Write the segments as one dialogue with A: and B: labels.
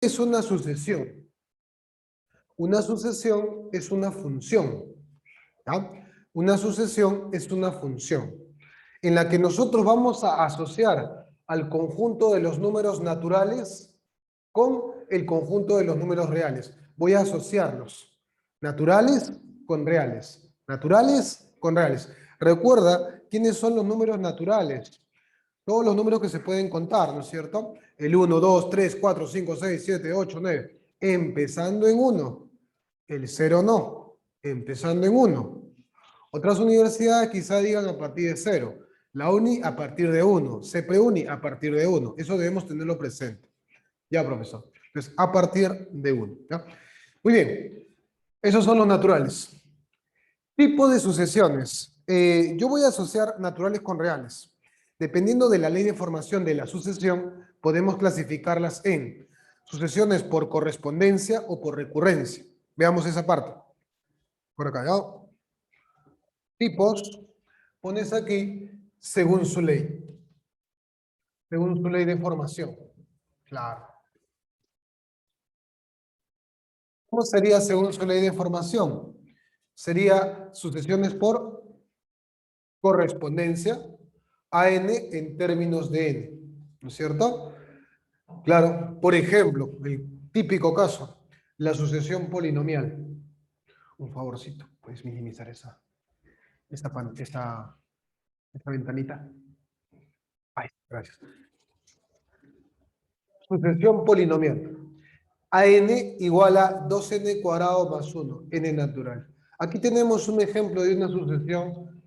A: es una sucesión? Una sucesión es una función, ¿ya? Una sucesión es una función en la que nosotros vamos a asociar al conjunto de los números naturales con el conjunto de los números reales. Voy a asociarlos. Naturales con reales. Naturales con reales. Recuerda quiénes son los números naturales. Todos los números que se pueden contar, ¿no es cierto? El 1, 2, 3, 4, 5, 6, 7, 8, 9. Empezando en 1. El 0 no. Empezando en 1. Otras universidades quizá digan a partir de 0. La UNI a partir de 1. CPUNI a partir de 1. Eso debemos tenerlo presente. Ya, profesor. Entonces, a partir de 1. ¿Ya? Muy bien. Esos son los naturales. Tipo de sucesiones. Yo voy a asociar naturales con reales. Dependiendo de la ley de formación de la sucesión, podemos clasificarlas en sucesiones por correspondencia o por recurrencia. Veamos esa parte. Por acá, ¿ya? Tipos, pones aquí según su ley. Según su ley de formación. Claro. ¿Cómo sería según su ley de formación? Sería sucesiones por correspondencia a n en términos de n, ¿no es cierto? Claro, por ejemplo, el típico caso, la sucesión polinomial. Un favorcito, puedes minimizar esa ventanita. Ay, gracias. Sucesión polinomial. AN igual a 2n cuadrado más 1, n natural. Aquí tenemos un ejemplo de una sucesión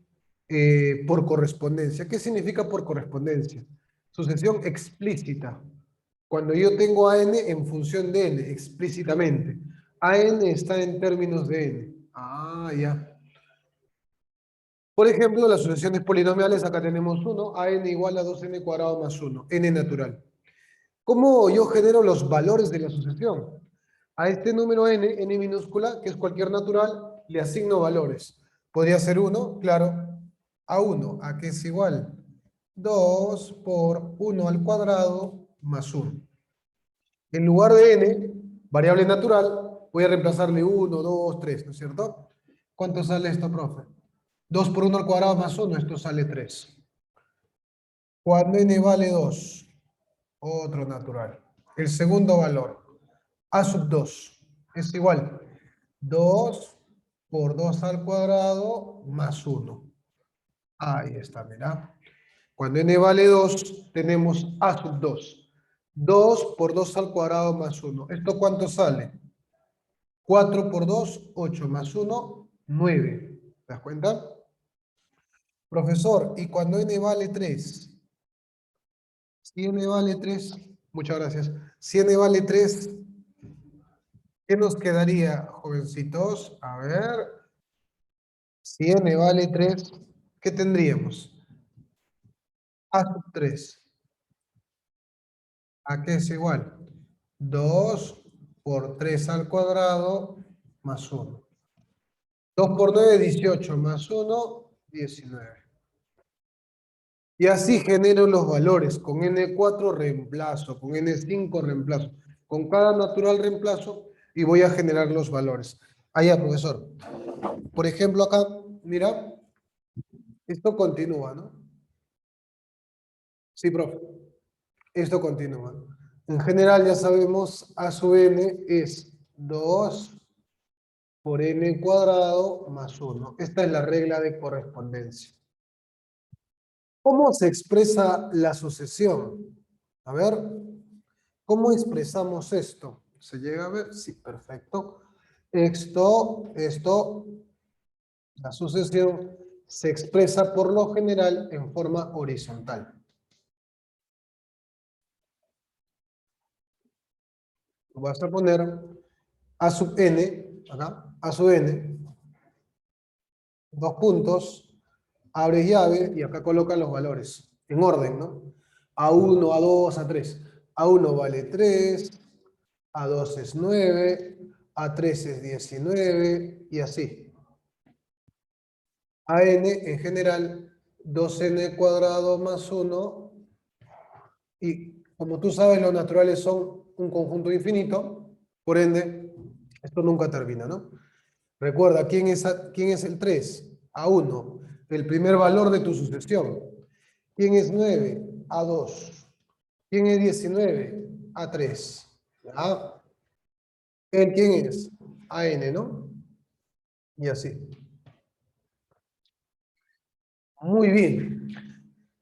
A: por correspondencia. ¿Qué significa por correspondencia? Sucesión explícita. Cuando yo tengo a n en función de n, explícitamente. A n está en términos de n. Ah, ya. Por ejemplo, las sucesiones polinomiales, acá tenemos 1, a n igual a 2n cuadrado más 1, n natural. ¿Cómo yo genero los valores de la sucesión? A este número n minúscula, que es cualquier natural, le asigno valores. Podría ser 1, claro, a 1, ¿a qué es igual? 2 por 1 al cuadrado más 1. En lugar de n, variable natural, voy a reemplazarle 1, 2, 3, ¿no es cierto? ¿Cuánto sale esto, profe? 2 por 1 al cuadrado más 1, esto sale 3. Cuando n vale 2, otro natural. El segundo valor, a sub 2, es igual 2 por 2 al cuadrado más 1. Ahí está, mira. Cuando n vale 2, tenemos a sub 2. 2 por 2 al cuadrado más 1. ¿Esto cuánto sale? 4 por 2, 8 más 1, 9. ¿Te das cuenta? Profesor, ¿y cuando n vale 3? Si n vale 3, muchas gracias. Si n vale 3, ¿qué nos quedaría, jovencitos? A ver. Si n vale 3, ¿qué tendríamos? A sub 3. ¿A qué es igual? 2 por 3 al cuadrado más 1. 2 por 9, 18 más 1, 19. Y así genero los valores. Con n4 reemplazo, con n5 reemplazo. Con cada natural reemplazo y voy a generar los valores. Allá, profesor. Por ejemplo, acá, mira, esto continúa, ¿no? Sí, profe. Esto continúa. En general ya sabemos a sub n es 2 por n cuadrado más 1. Esta es la regla de correspondencia. ¿Cómo se expresa la sucesión? A ver, ¿cómo expresamos esto? ¿Se llega a ver? Sí, perfecto. La sucesión se expresa por lo general en forma horizontal. Vas a poner a sub n, acá, a sub n, dos puntos, abres llave y acá colocan los valores, en orden, ¿no? A1, A2, A3. A1 vale 3, A2 es 9, A3 es 19 y así. AN en general, 2n cuadrado más 1 y como tú sabes los naturales son un conjunto infinito, por ende, esto nunca termina, ¿no? Recuerda, ¿quién es el 3? A1, el primer valor de tu sucesión. ¿Quién es 9? A2. ¿Quién es 19? A3. ¿Ya? ¿El quién es? AN, ¿no? Y así. Muy bien.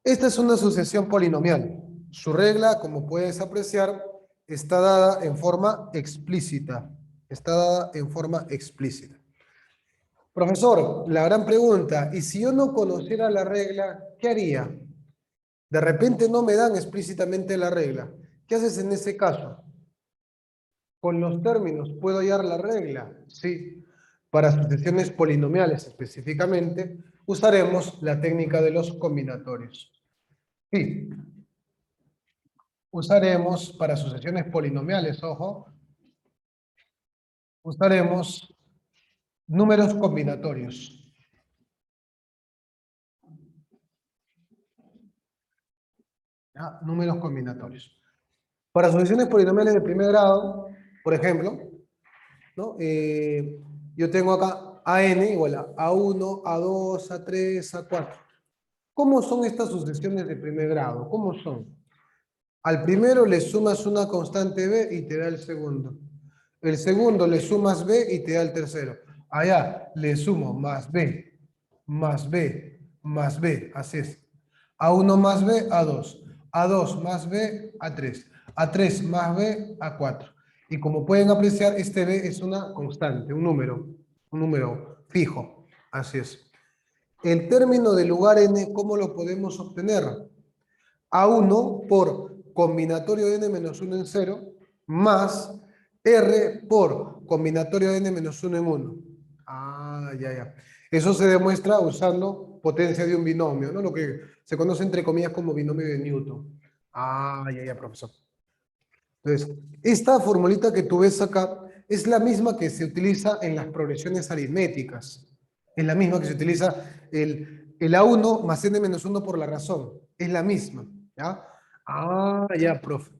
A: Esta es una sucesión polinomial. Su regla, como puedes apreciar, está dada en forma explícita. Está dada en forma explícita. Profesor, la gran pregunta, ¿y si yo no conociera la regla, qué haría? De repente no me dan explícitamente la regla. ¿Qué haces en ese caso? Con los términos, ¿puedo hallar la regla? Sí. Para sucesiones polinomiales específicamente, usaremos la técnica de los combinatorios. Sí. Usaremos para sucesiones polinomiales, ojo, usaremos números combinatorios. ¿Ya? Números combinatorios. Para sucesiones polinomiales de primer grado, por ejemplo, ¿no? Yo tengo acá AN igual a A1, A2, A3, A4. ¿Cómo son estas sucesiones de primer grado? ¿Cómo son? Al primero le sumas una constante B y te da el segundo. El segundo le sumas B y te da el tercero. Allá le sumo más B, más B, más B. Así es. A1 más B, A2. A2 más B, A3. A3 más B, A4. Y como pueden apreciar, este B es una constante, un número fijo. Así es. El término del lugar n, ¿cómo lo podemos obtener? A1 por combinatorio de n-1 en 0 más R por combinatorio de n-1 en 1. Ah, ya. Eso se demuestra usando potencia de un binomio, ¿no? Lo que se conoce entre comillas como binomio de Newton. Ah, ya, profesor. Entonces, esta formulita que tú ves acá es la misma que se utiliza en las progresiones aritméticas. Es la misma que se utiliza el A1 más n-1 por la razón. Es la misma. ¿Ya? Ah, ya, profe.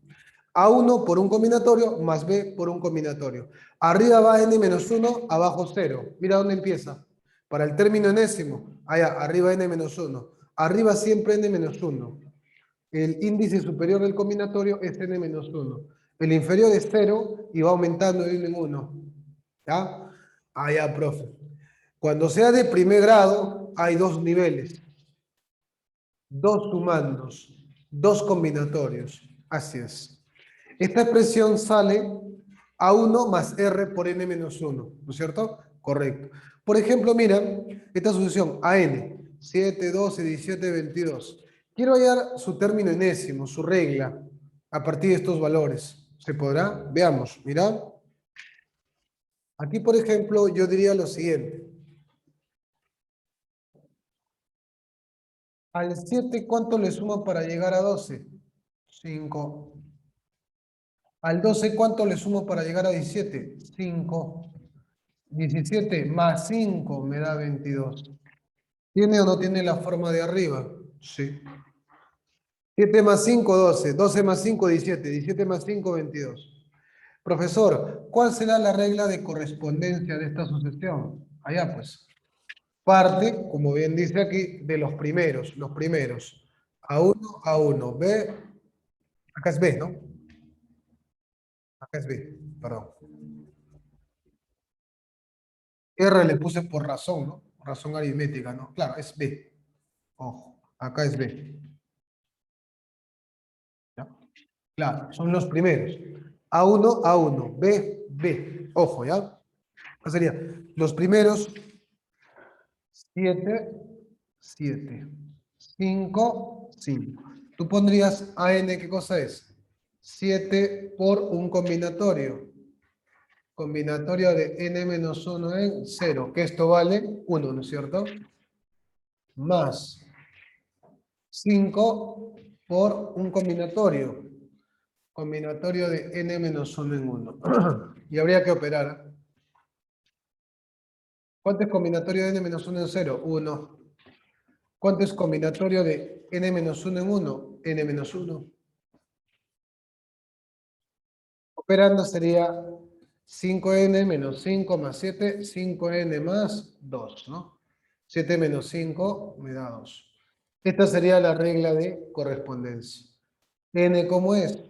A: A1 por un combinatorio más B por un combinatorio. Arriba va n-1, abajo 0. Mira dónde empieza. Para el término enésimo. Allá, arriba n-1. Arriba siempre n-1. El índice superior del combinatorio es n-1. El inferior es 0 y va aumentando de 1 en 1. ¿Ya? Ah, ya, profe. Cuando sea de primer grado, hay dos niveles. Dos sumandos. Dos combinatorios. Así es. Esta expresión sale A1 más R por n-1. ¿No es cierto? Correcto. Por ejemplo, mira, esta sucesión AN. 7, 12, 17, 22. Quiero hallar su término enésimo, su regla, a partir de estos valores. ¿Se podrá? Veamos, mira. Aquí, por ejemplo, yo diría lo siguiente. Al 7, ¿cuánto le suman para llegar a 12? 5. Al 12, ¿cuánto le sumo para llegar a 17? 5. 17 más 5 me da 22. ¿Tiene o no tiene la forma de arriba? Sí. 7 más 5, 12. 12 más 5, 17. 17 más 5, 22. Profesor, ¿cuál será la regla de correspondencia de esta sucesión? Allá pues. Parte, como bien dice aquí, de los primeros. Los primeros. A1, A1. B. Acá es B, ¿no? Acá es B, perdón. R le puse por razón, ¿no? Razón aritmética, ¿no? Claro, es B. Ojo, acá es B. ¿Ya? Claro, son los primeros. A1, A1, B, B. Ojo, ¿ya? Acá sería los primeros 7, 7. 5, 5. Tú pondrías AN, ¿qué cosa es? 7 por un combinatorio. Combinatorio de n-1 en 0, que esto vale 1, ¿no es cierto? Más 5 por un combinatorio. Combinatorio de n-1 en 1. Y habría que operar. ¿Cuánto es combinatorio de n-1 en 0? 1. ¿Cuánto es combinatorio de n-1 en 1? n-1. Operando sería 5n menos 5 más 7, 5n más 2, ¿no? 7 menos 5 me da 2. Esta sería la regla de correspondencia. N, ¿cómo es?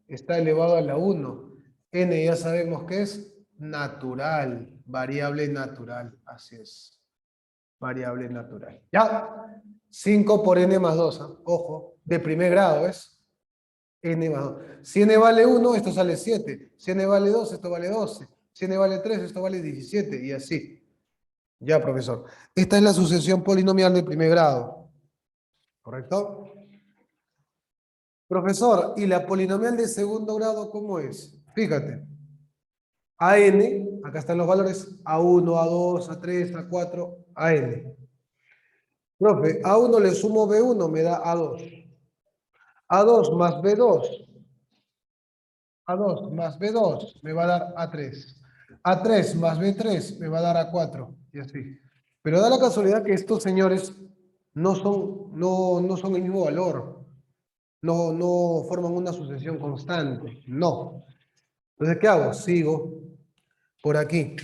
A: Está elevado a la 1. N ya sabemos que es natural, variable natural, así es. Variable natural. ¿Ya? 5 por n más 2, ¿eh? Ojo, de primer grado, ¿ves? N más 2. Si n vale 1, esto sale 7. Si n vale 2, esto vale 12. Si n vale 3, esto vale 17. Y así. Ya, profesor. Esta es la sucesión polinomial de primer grado. ¿Correcto? Profesor, ¿y la polinomial de segundo grado cómo es? Fíjate. A n, acá están los valores, A1, A2, A3, A4, a n. Profe, A1 le sumo B1, me da A2. A2 más B2. A2 más B2 me va a dar A3. A3 más B3 me va a dar A4. Y así. Pero da la casualidad que estos señores no son el mismo valor. No forman una sucesión constante. No. Entonces, ¿qué hago? Sigo por aquí.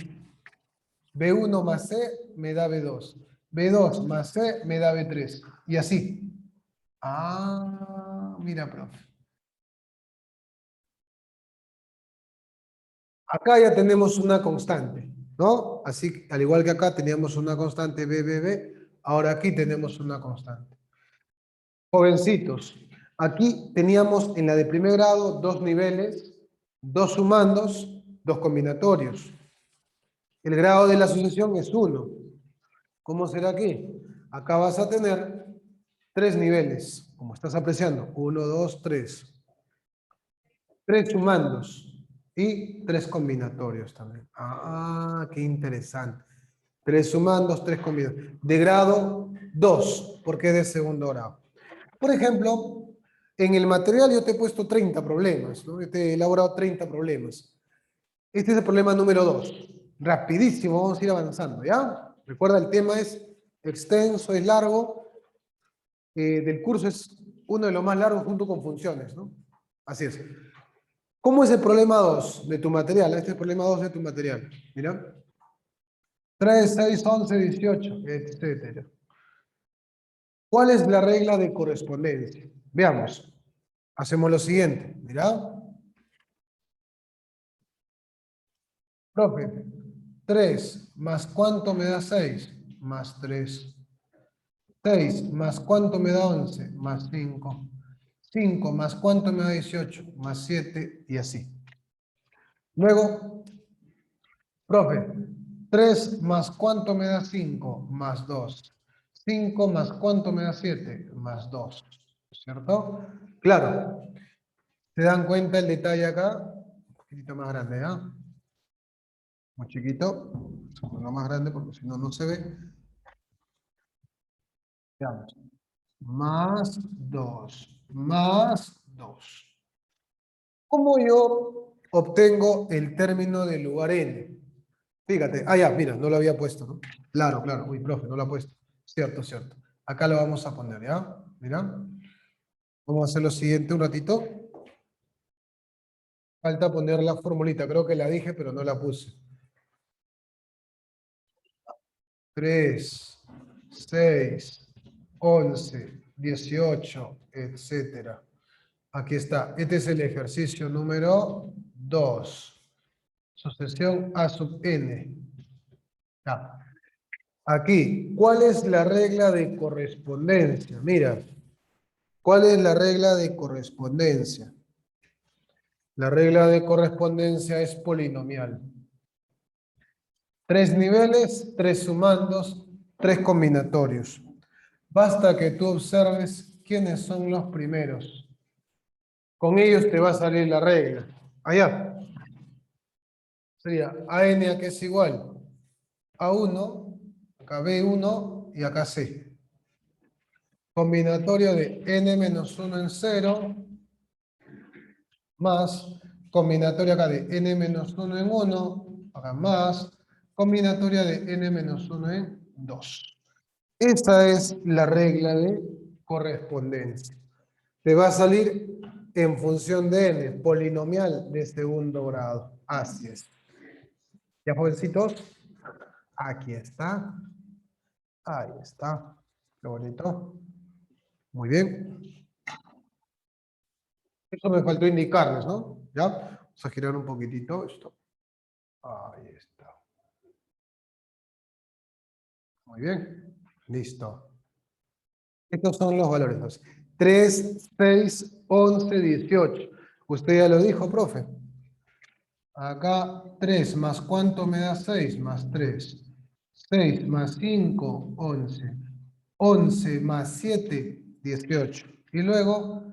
A: B1 más C me da B2. B2 más C me da B3. Y así. Ah, mira, profe. Acá ya tenemos una constante, ¿no? Así, al igual que acá teníamos una constante B, ahora aquí tenemos una constante. Jovencitos, aquí teníamos en la de primer grado dos niveles, dos sumandos, dos combinatorios. El grado de la sucesión es 1. ¿Cómo será aquí? Acá vas a tener tres niveles, como estás apreciando. 1, 2, 3. Tres sumandos y tres combinatorios también. Ah, qué interesante. Tres sumandos, tres combinatorios. De grado 2, porque es de segundo grado. Por ejemplo, en el material yo te he puesto 30 problemas, ¿no? Yo te he elaborado 30 problemas. Este es el problema número 2. Rapidísimo, vamos a ir avanzando, ¿ya? Recuerda, el tema es extenso, es largo. Del curso es uno de los más largos junto con funciones, ¿no? Así es. ¿Cómo es el problema 2 de tu material? Este es el problema 2 de tu material. Mira. 3, 6, 11, 18, etcétera. ¿Cuál es la regla de correspondencia? Veamos. Hacemos lo siguiente. Mira. Profe, 3 más cuánto me da 6? Más 3. 6 más cuánto me da 11? Más 5. 5 más cuánto me da 18? Más 7 y así. Luego, profe, 3 más cuánto me da 5? Más 2. 5 más cuánto me da 7? Más 2. ¿Cierto? Claro. ¿Se dan cuenta el detalle acá? Un poquitito más grande, ¿ah? Muy chiquito. Uno más grande porque si no, no se ve. Veamos. Más 2. Más 2. ¿Cómo yo obtengo el término del lugar n? Fíjate, ya, mira, no lo había puesto, ¿no? Claro, claro, uy, profe, no lo ha puesto. Cierto, cierto. Acá lo vamos a poner, ¿ya? Mira. Vamos a hacer lo siguiente un ratito. Falta poner la formulita, creo que la dije, pero no la puse. 3, 6, 11, 18, etcétera. Aquí está. Este es el ejercicio número 2. Sucesión A sub n. Ya. Aquí, ¿cuál es la regla de correspondencia? Mira, ¿cuál es la regla de correspondencia? La regla de correspondencia es polinomial. Tres niveles, tres sumandos, tres combinatorios. Basta que tú observes quiénes son los primeros. Con ellos te va a salir la regla. Allá. Sería AN a que es igual a 1, acá B1 y acá C. Combinatorio de n menos 1 en 0 más combinatoria acá de n menos 1 en 1, acá más combinatoria de n menos 1 en 2. Esta es la regla de correspondencia. Te va a salir en función de n, polinomial de segundo grado. Así es. ¿Ya, jovencitos? Aquí está. Ahí está. Qué bonito. Muy bien. Eso me faltó indicarles, ¿no? ¿Ya? Vamos a girar un poquitito esto. Ahí está. Muy bien. Listo. Estos son los valores. Entonces, 3, 6, 11, 18. Usted ya lo dijo, profe. Acá 3 más ¿cuánto me da 6? Más 3. 6 más 5, 11. 11 más 7, 18. Y luego,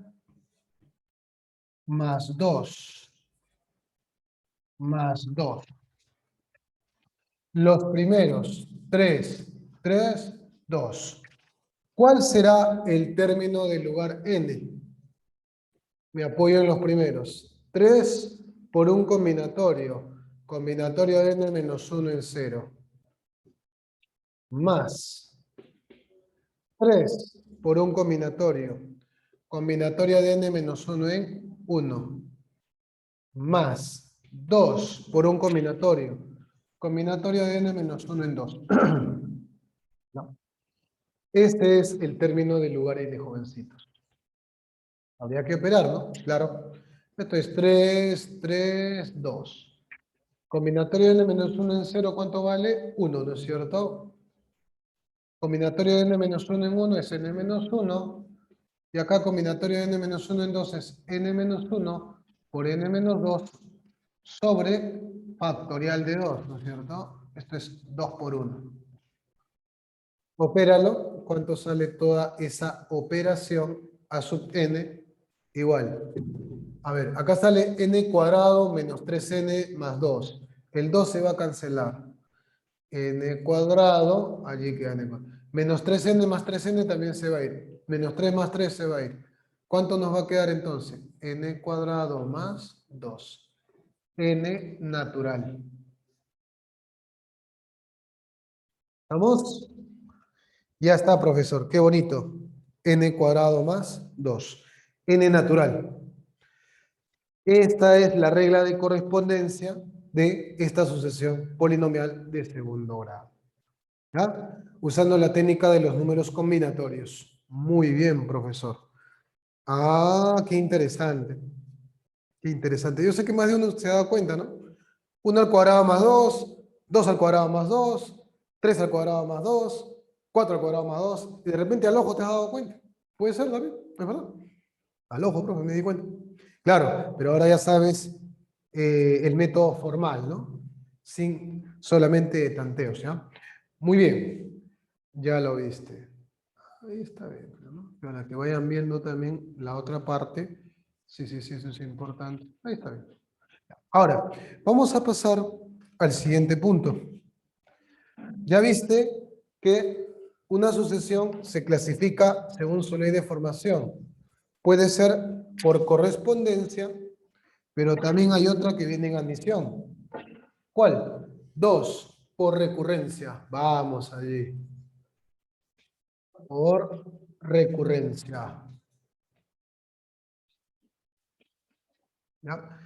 A: más 2. Más 2. Los primeros, 3, 3, 2. ¿Cuál será el término del lugar n? Me apoyo en los primeros. 3 por un combinatorio. Combinatorio de n menos 1 en 0. Más 3 por un combinatorio. Combinatorio de n menos 1 en 1. Más 2 por un combinatorio. Combinatorio de n menos 1 en 2. ¿No? Este es el término del lugar n, jovencitos. Habría que operar, ¿no? Claro. Esto es 3, 3, 2. Combinatorio de n menos 1 en 0, ¿cuánto vale? 1, ¿no es cierto? Combinatorio de n menos 1 en 1 es n menos 1. Y acá combinatorio de n menos 1 en 2 es n menos 1 por n menos 2 sobre factorial de 2, ¿no es cierto? Esto es 2 por 1. Opéralo. ¿Cuánto sale toda esa operación a sub n? Igual. A ver, acá sale n cuadrado menos 3n más 2. El 2 se va a cancelar. N cuadrado, allí queda n cuadrado. Menos 3n más 3n también se va a ir. Menos 3 más 3 se va a ir. ¿Cuánto nos va a quedar entonces? N cuadrado más 2. N natural. ¿Vamos? Ya está, profesor. Qué bonito. N cuadrado más 2. N natural. Esta es la regla de correspondencia de esta sucesión polinomial de segundo grado. ¿Ya? Usando la técnica de los números combinatorios. Muy bien, profesor. Ah, qué interesante. Qué interesante. Yo sé que más de uno se ha dado cuenta, ¿no? 1 al cuadrado más 2, 2 al cuadrado más 2, 3 al cuadrado más 2, 4 al cuadrado más 2, y de repente al ojo te has dado cuenta. Puede ser también, es verdad. Al ojo, profe, me di cuenta. Claro, pero ahora ya sabes el método formal, ¿no? Sin solamente tanteos, ¿ya? Muy bien, ya lo viste. Ahí está bien, ¿no? Para que vayan viendo también la otra parte. Sí, sí, sí, eso es importante. Ahí está bien. Ahora, vamos a pasar al siguiente punto. Ya viste que una sucesión se clasifica según su ley de formación. Puede ser por correspondencia, pero también hay otra que viene en adición. ¿Cuál? 2, por recurrencia. Vamos allí. Por recurrencia. ¿Ya?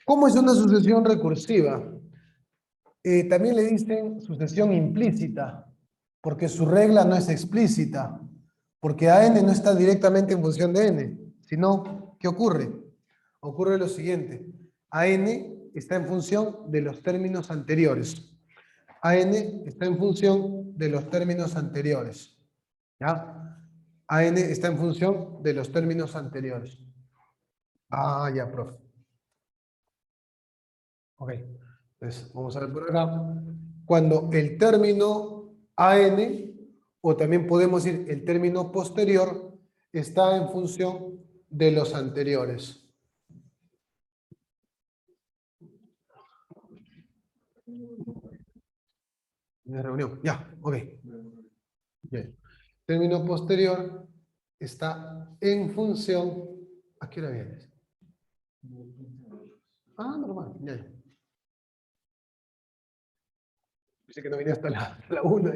A: ¿Cómo es una sucesión recursiva? También le dicen sucesión implícita, porque su regla no es explícita, porque AN no está directamente en función de N, sino, ¿qué ocurre? Ocurre lo siguiente, AN está en función de los términos anteriores. AN está en función de los términos anteriores. ¿Ya? AN está en función de los términos anteriores. Ah, ya, profe. Ok. Entonces, vamos a ver por acá. Cuando el término AN, o también podemos decir el término posterior, está en función de los anteriores. De reunión. Ya, ok. Bien. Término posterior está en función. ¿A qué hora vienes? Ah, normal. Ya, ya. Dice que no venía hasta la 1.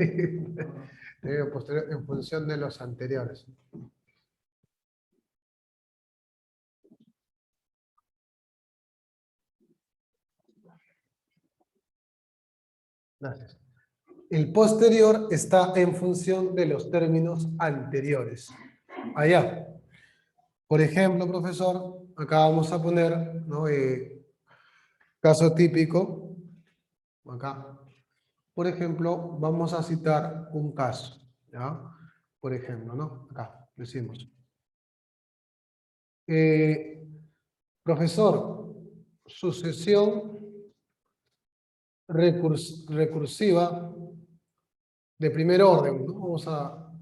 A: Término posterior en función de los anteriores. Gracias. El posterior está en función de los términos anteriores. Allá. Por ejemplo, profesor, acá vamos a poner, ¿no? Caso típico. Acá. Por ejemplo, vamos a citar un caso. ¿Ya? Por ejemplo, ¿no? Acá decimos. Profesor, sucesión recursiva de primer orden, ¿no? Vamos a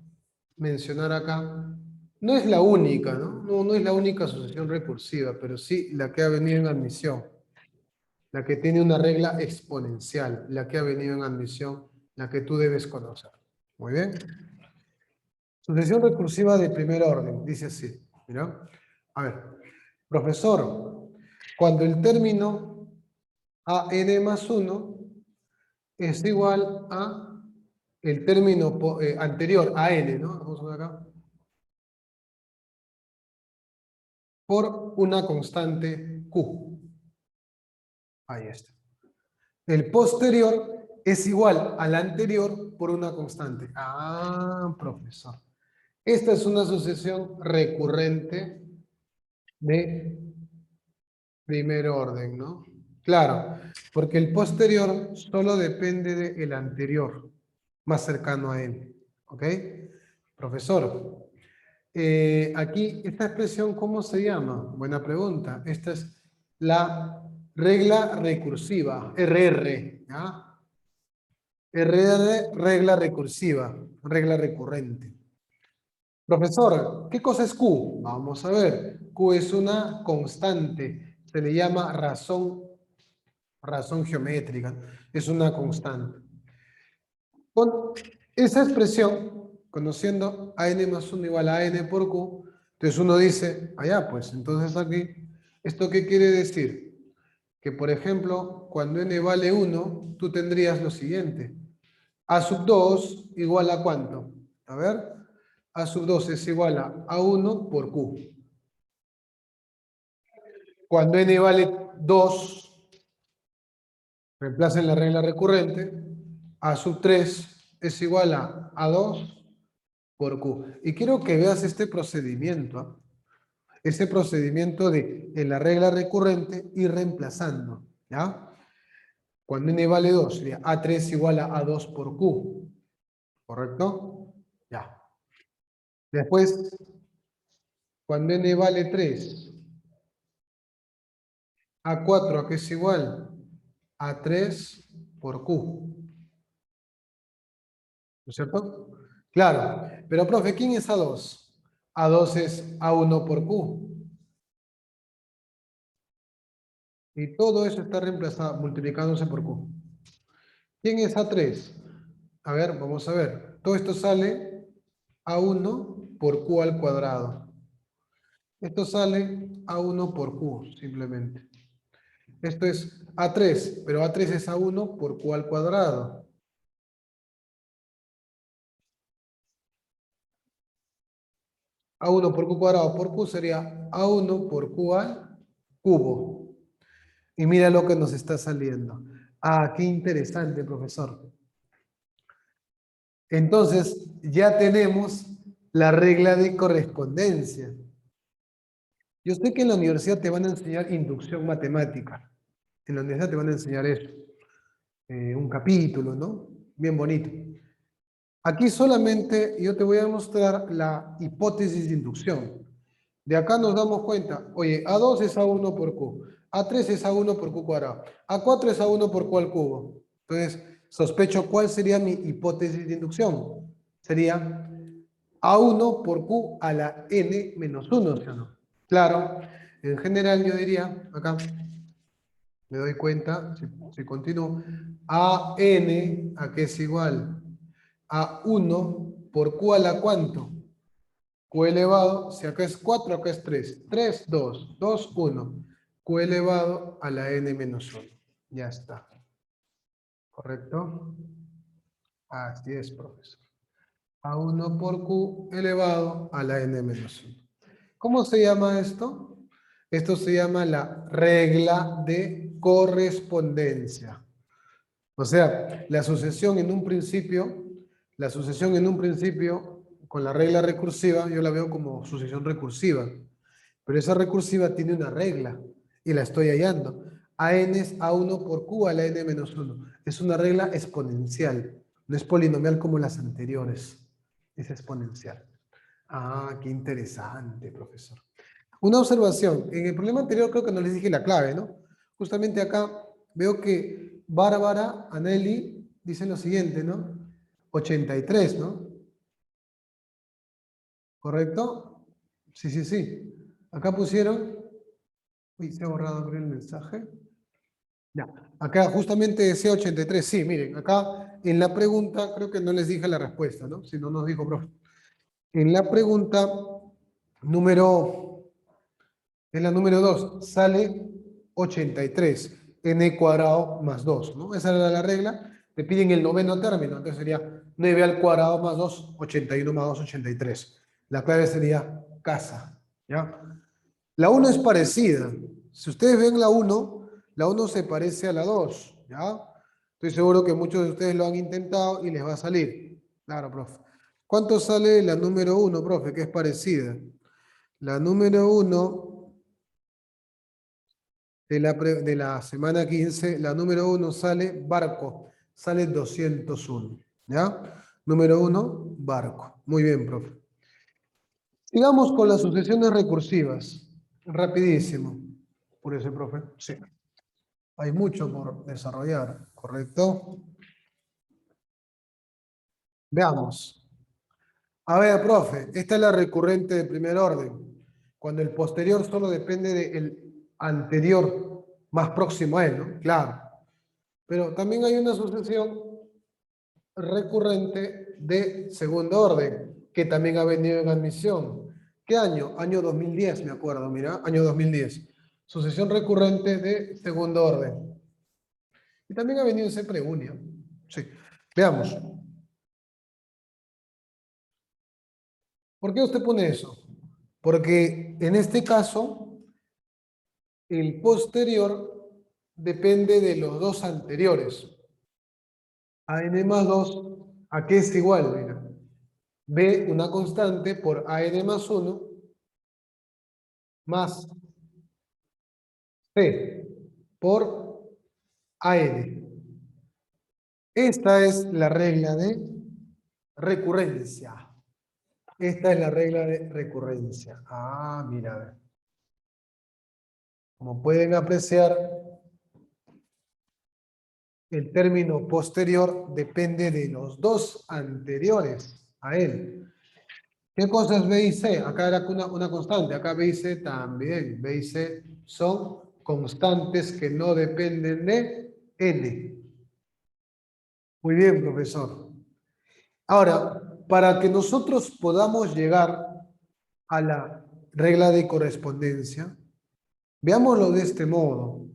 A: mencionar acá. No es la única, ¿no? No es la única sucesión recursiva, pero sí la que ha venido en admisión. La que tiene una regla exponencial, la que ha venido en admisión, la que tú debes conocer. Muy bien. Sucesión recursiva de primer orden, dice así. Mira. A ver. Profesor, cuando el término an más 1 es igual a el término anterior a n, ¿no? Vamos a ver acá. Por una constante q. Ahí está. El posterior es igual al anterior por una constante. Ah, profesor. Esta es una sucesión recurrente de primer orden, ¿no? Claro, porque el posterior solo depende del anterior, más cercano a él. ¿Ok? Profesor, aquí, esta expresión, ¿cómo se llama? Buena pregunta. Esta es la regla recursiva, RR, ¿ya? RR, regla recursiva, regla recurrente. Profesor, ¿qué cosa es Q? Vamos a ver. Q es una constante. Se le llama razón geométrica. Es una constante. Con esa expresión, conociendo a n más 1 igual a n por q, entonces uno dice, allá, pues entonces aquí, ¿esto qué quiere decir? Que, por ejemplo, cuando n vale 1, tú tendrías lo siguiente. A sub 2 igual a ¿cuánto? A ver, A sub 2 es igual a 1 por q. Cuando n vale 2, reemplacen la regla recurrente, A sub 3 es igual a 2 por q. Y quiero que veas este procedimiento, ¿ah? Este procedimiento de en la regla recurrente ir reemplazando, ¿ya? Cuando n vale 2, sería A3 igual a 2 por q, ¿correcto? Ya. Después, cuando n vale 3, A4, ¿a qué es igual? A 3 por q. ¿No es cierto? Claro, pero profe, ¿quién es A2? A2 es A1 por q. Y todo eso está reemplazado, multiplicándose por q. ¿Quién es A3? A ver, vamos a ver. Todo esto sale A1 por q al cuadrado. Esto sale A1 por q, simplemente. Esto es A3, pero A3 es A1 por q al cuadrado. A1 por q cuadrado por q sería A1 por q al cubo. Y mira lo que nos está saliendo. Ah, qué interesante, profesor. Entonces, ya tenemos la regla de correspondencia. Yo sé que en la universidad te van a enseñar inducción matemática. En la universidad te van a enseñar eso. Un capítulo, ¿no? Bien bonito. Aquí solamente yo te voy a mostrar la hipótesis de inducción. De acá nos damos cuenta, oye, A2 es A1 por Q, A3 es A1 por Q cuadrado, A4 es A1 por Q al cubo. Entonces, sospecho cuál sería mi hipótesis de inducción. Sería A1 por Q a la N menos 1, ¿sí o no? Claro, en general yo diría, acá, me doy cuenta, si continúo, AN, ¿a qué es igual? A 1 por Q a la ¿cuánto? Q elevado, si acá es 4, acá es 3. 3, 2, 2, 1. Q elevado a la N menos 1. Ya está. ¿Correcto? Así es, profesor. A1 por Q elevado a la N menos 1. ¿Cómo se llama esto? Esto se llama la regla de correspondencia. O sea, la sucesión en un principio, con la regla recursiva, yo la veo como sucesión recursiva. Pero esa recursiva tiene una regla y la estoy hallando. AN es A1 por Q a la N menos 1. Es una regla exponencial. No es polinomial como las anteriores. Es exponencial. Ah, qué interesante, profesor. Una observación. En el problema anterior creo que no les dije la clave, ¿no? Justamente acá veo que Bárbara, Aneli, dicen lo siguiente, ¿no? 83, ¿no? ¿Correcto? Sí, sí, sí. Acá pusieron... Uy, se ha borrado creo el mensaje. Ya. Acá justamente decía 83. Sí, miren, acá en la pregunta, creo que no les dije la respuesta, ¿no? Si no nos dijo, profe. En la pregunta número, en la número 2 sale 83, n cuadrado más 2, ¿no? Esa era la regla. Te piden el noveno término, entonces sería 9 al cuadrado más 2, 81 más 2, 83. La clave sería casa, ¿ya? La uno es parecida. Si ustedes ven la uno se parece a la 2, ¿ya? Estoy seguro que muchos de ustedes lo han intentado y les va a salir. Claro, profe. ¿Cuánto sale la número uno, profe? Que es parecida. La número uno de la semana 15, la número uno sale barco, sale 201, ¿ya? Número uno, barco. Muy bien, profe. Sigamos con las sucesiones recursivas. Rapidísimo. Por eso, profe. Sí. Hay mucho por desarrollar, ¿correcto? Veamos. A ver, profe, esta es la recurrente de primer orden. Cuando el posterior solo depende del anterior más próximo a él, ¿no? Claro. Pero también hay una sucesión recurrente de segundo orden, que también ha venido en admisión. ¿Qué año? Año 2010, me acuerdo, mira, año 2010. Sucesión recurrente de segundo orden. Y también ha venido en Sepreunia. Sí. Veamos. ¿Por qué usted pone eso? Porque en este caso, el posterior depende de los dos anteriores. A n más 2, ¿a qué es igual? Mira. B, una constante, por a n más 1, más C, por a n. Esta es la regla de recurrencia. Esta es la regla de recurrencia. Ah, mira, a ver. Como pueden apreciar, el término posterior depende de los dos anteriores a él. ¿Qué cosas B y C? Acá era una constante, acá B y C también. B y C son constantes que no dependen de N. Muy bien, profesor. Ahora, para que nosotros podamos llegar a la regla de correspondencia, veámoslo de este modo.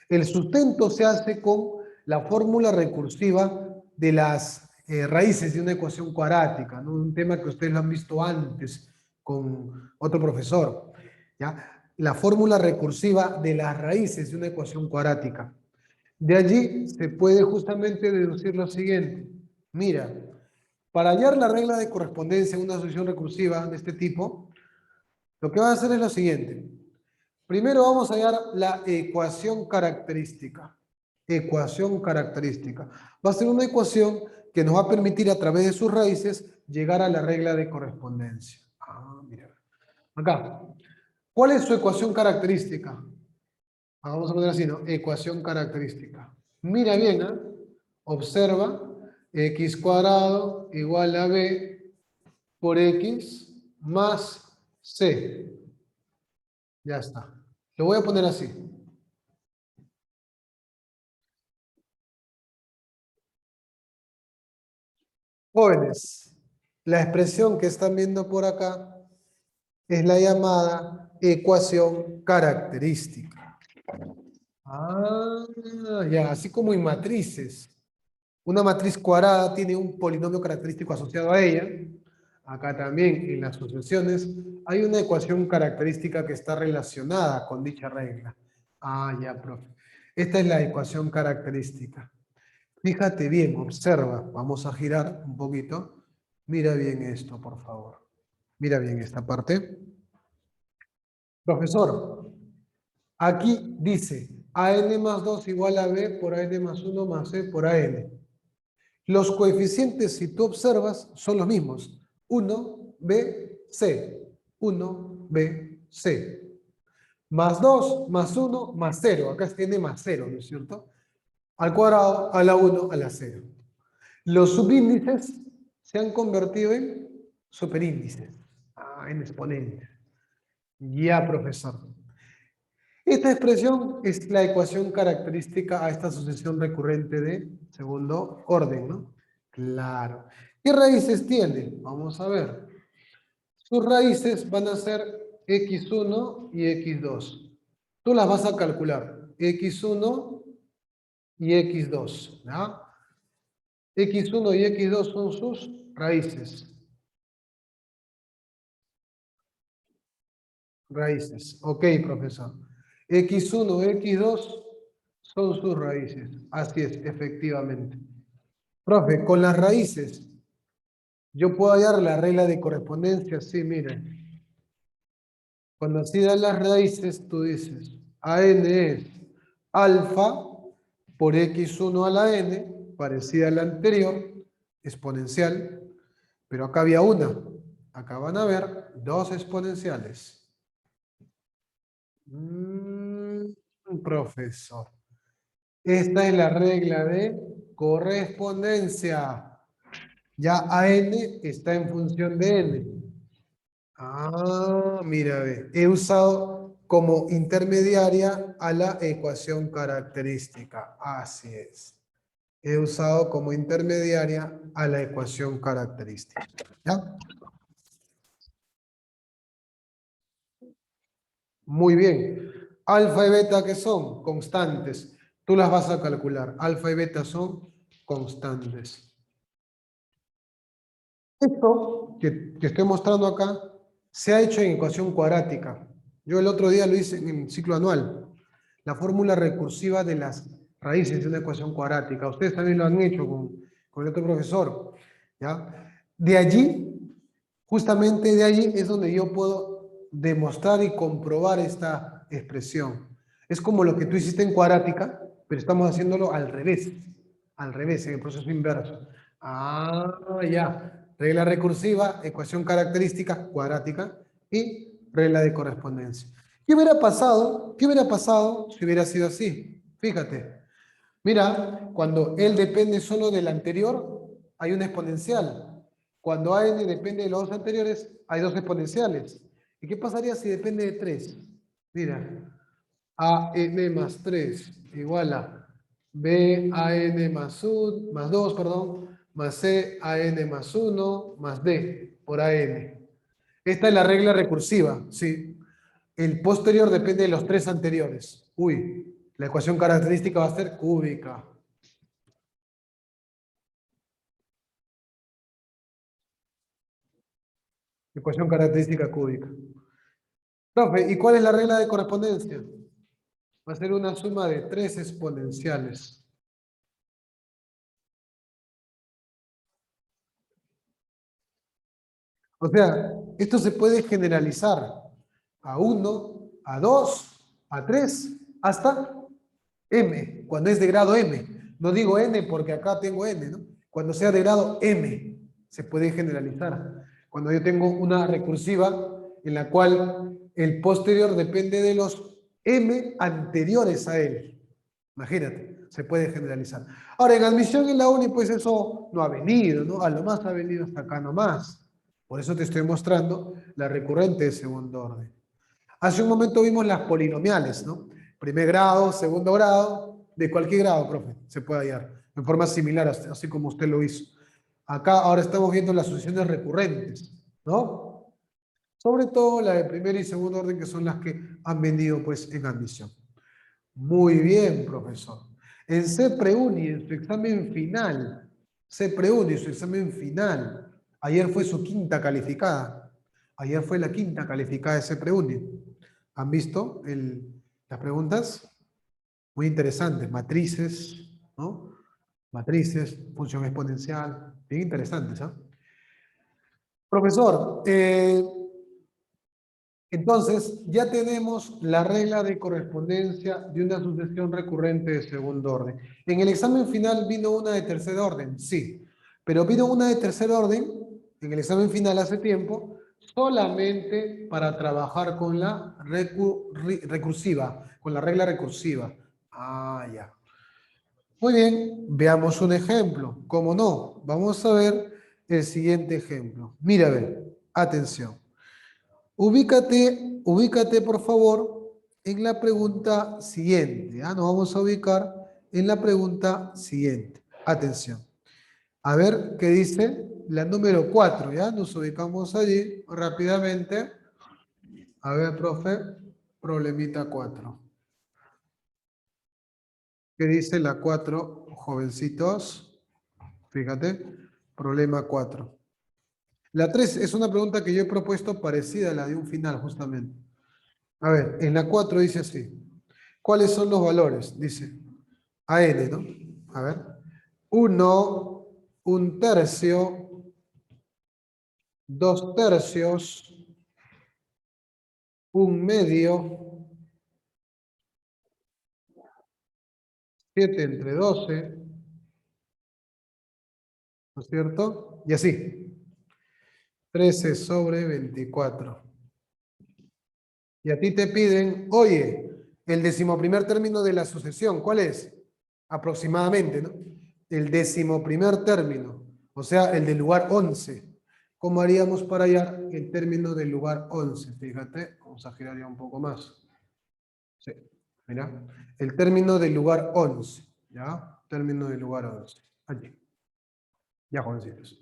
A: El sustento se hace con la fórmula recursiva de las raíces de una ecuación cuadrática, ¿no? Un tema que ustedes lo han visto antes con otro profesor, ¿ya? La fórmula recursiva de las raíces de una ecuación cuadrática. De allí se puede justamente deducir lo siguiente. Mira, para hallar la regla de correspondencia en una solución recursiva de este tipo, lo que va a hacer es lo siguiente. Primero vamos a hallar la ecuación característica. Ecuación característica. Va a ser una ecuación que nos va a permitir a través de sus raíces llegar a la regla de correspondencia. Ah, mira. Acá. ¿Cuál es su ecuación característica? Vamos a poner así, ¿no? Ecuación característica. Mira bien, ¿eh? Observa. X cuadrado igual a B por X más C. Ya está. Lo voy a poner así. Jóvenes, la expresión que están viendo por acá es la llamada ecuación característica. Ah, ya, así como en matrices. Una matriz cuadrada tiene un polinomio característico asociado a ella. Acá también, en las sucesiones, hay una ecuación característica que está relacionada con dicha regla. Ah, ya, profe. Esta es la ecuación característica. Fíjate bien, observa. Vamos a girar un poquito. Mira bien esto, por favor. Mira bien esta parte. Profesor, aquí dice AN más 2 igual a B por AN más 1 más C por AN. Los coeficientes, si tú observas, son los mismos. 1, B, C. 1, B, C. Más 2, más 1, más 0. Acá se tiene más 0, ¿no es cierto? Al cuadrado, a la 1, a la 0. Los subíndices se han convertido en superíndices. En exponentes. Ya, profesor. Esta expresión es la ecuación característica a esta sucesión recurrente de segundo orden, ¿no? Claro. ¿Qué raíces tiene? Vamos a ver. Sus raíces van a ser x1 y x2. Tú las vas a calcular. x1 y x2. ¿Ya? x1 y x2 son sus raíces. Raíces. Ok, profesor. X1, X2 son sus raíces. Así es, efectivamente. Profe, con las raíces, yo puedo hallar la regla de correspondencia. Sí, miren. Cuando así dan las raíces, tú dices, AN es alfa por X1 a la N, parecida a la anterior, exponencial, pero acá había una. Acá van a ver dos exponenciales. Profesor. Esta es la regla de correspondencia. Ya AN está en función de N. Mira, ve. He usado como intermediaria a la ecuación característica. Así es. He usado como intermediaria a la ecuación característica. ¿Ya? Muy bien. Alfa y beta, ¿qué son? Constantes. Tú las vas a calcular. Alfa y beta son constantes. Esto que estoy mostrando acá se ha hecho en ecuación cuadrática. Yo el otro día lo hice en ciclo anual. La fórmula recursiva de las raíces de una ecuación cuadrática. Ustedes también lo han hecho con el otro profesor. ¿Ya? De allí, justamente de allí es donde yo puedo demostrar y comprobar esta expresión. Es como lo que tú hiciste en cuadrática, pero estamos haciéndolo al revés, en el proceso inverso. Ya. Regla recursiva, ecuación característica cuadrática y regla de correspondencia. ¿Qué hubiera pasado? ¿Qué hubiera pasado si hubiera sido así? Fíjate. Mira, cuando L depende solo del anterior, hay una exponencial. Cuando AN depende de los dos anteriores, hay dos exponenciales. ¿Y qué pasaría si depende de 3? Mira, AN más 3 igual a BAN más 1, más 2, perdón, más CAN más 1, más D por AN. Esta es la regla recursiva, ¿sí? El posterior depende de los tres anteriores. Uy, la ecuación característica va a ser cúbica. Ecuación característica cúbica. Profe, ¿y cuál es la regla de correspondencia? Va a ser una suma de tres exponenciales. O sea, esto se puede generalizar a 1, a 2, a 3, hasta m, cuando es de grado m. No digo n porque acá tengo n, ¿no? Cuando sea de grado m, se puede generalizar. Cuando yo tengo una recursiva en la cual el posterior depende de los m anteriores a él. Imagínate, se puede generalizar. Ahora, en admisión en la uni, pues eso no ha venido, ¿no? A lo más ha venido hasta acá nomás. Por eso te estoy mostrando la recurrente de segundo orden. Hace un momento vimos las polinomiales, ¿no? Primer grado, segundo grado, de cualquier grado, profe, se puede hallar, en forma similar, así como usted lo hizo. Acá ahora estamos viendo las sucesiones recurrentes, ¿no? Sobre todo la de primer y segundo orden, que son las que han venido, pues, en admisión. Muy bien, profesor. En CPREUNI, en su examen final, CPREUNI, su examen final, ayer fue su quinta calificada. Ayer fue la quinta calificada de CPREUNI. ¿Han visto las preguntas? Muy interesantes, matrices, ¿no? matrices, función exponencial, bien interesantes, ¿ah? Profesor, entonces ya tenemos la regla de correspondencia de una sucesión recurrente de segundo orden. En el examen final vino una de tercer orden, sí, pero vino una de tercer orden en el examen final hace tiempo solamente para trabajar con la recursiva, con la regla recursiva. Ah, ya. Muy bien, veamos un ejemplo. ¿Cómo no? Vamos a ver el siguiente ejemplo. Mira, a ver, atención. Ubícate por favor en la pregunta siguiente. Nos vamos a ubicar en la pregunta siguiente. Atención. A ver qué dice la número 4. ¿Ya? Nos ubicamos allí rápidamente. A ver, profe, problemita 4. ¿Qué dice la 4, jovencitos? Fíjate, problema 4. La 3 es una pregunta que yo he propuesto parecida a la de un final, justamente. A ver, en la 4 dice así. ¿Cuáles son los valores? Dice AN, ¿no? A ver. 1, 1/3, 2/3, 1/2, 7/12, ¿no es cierto? Y así. 13/24. Y a ti te piden, oye, el decimoprimer término de la sucesión, ¿cuál es? Aproximadamente, ¿no? El decimoprimer término, o sea, el del lugar 11. ¿Cómo haríamos para hallar el término del lugar 11? Fíjate, vamos a girar ya un poco más. Sí, mira, el término del lugar 11, ¿ya? Término del lugar 11, allí. Ya, jovencitos.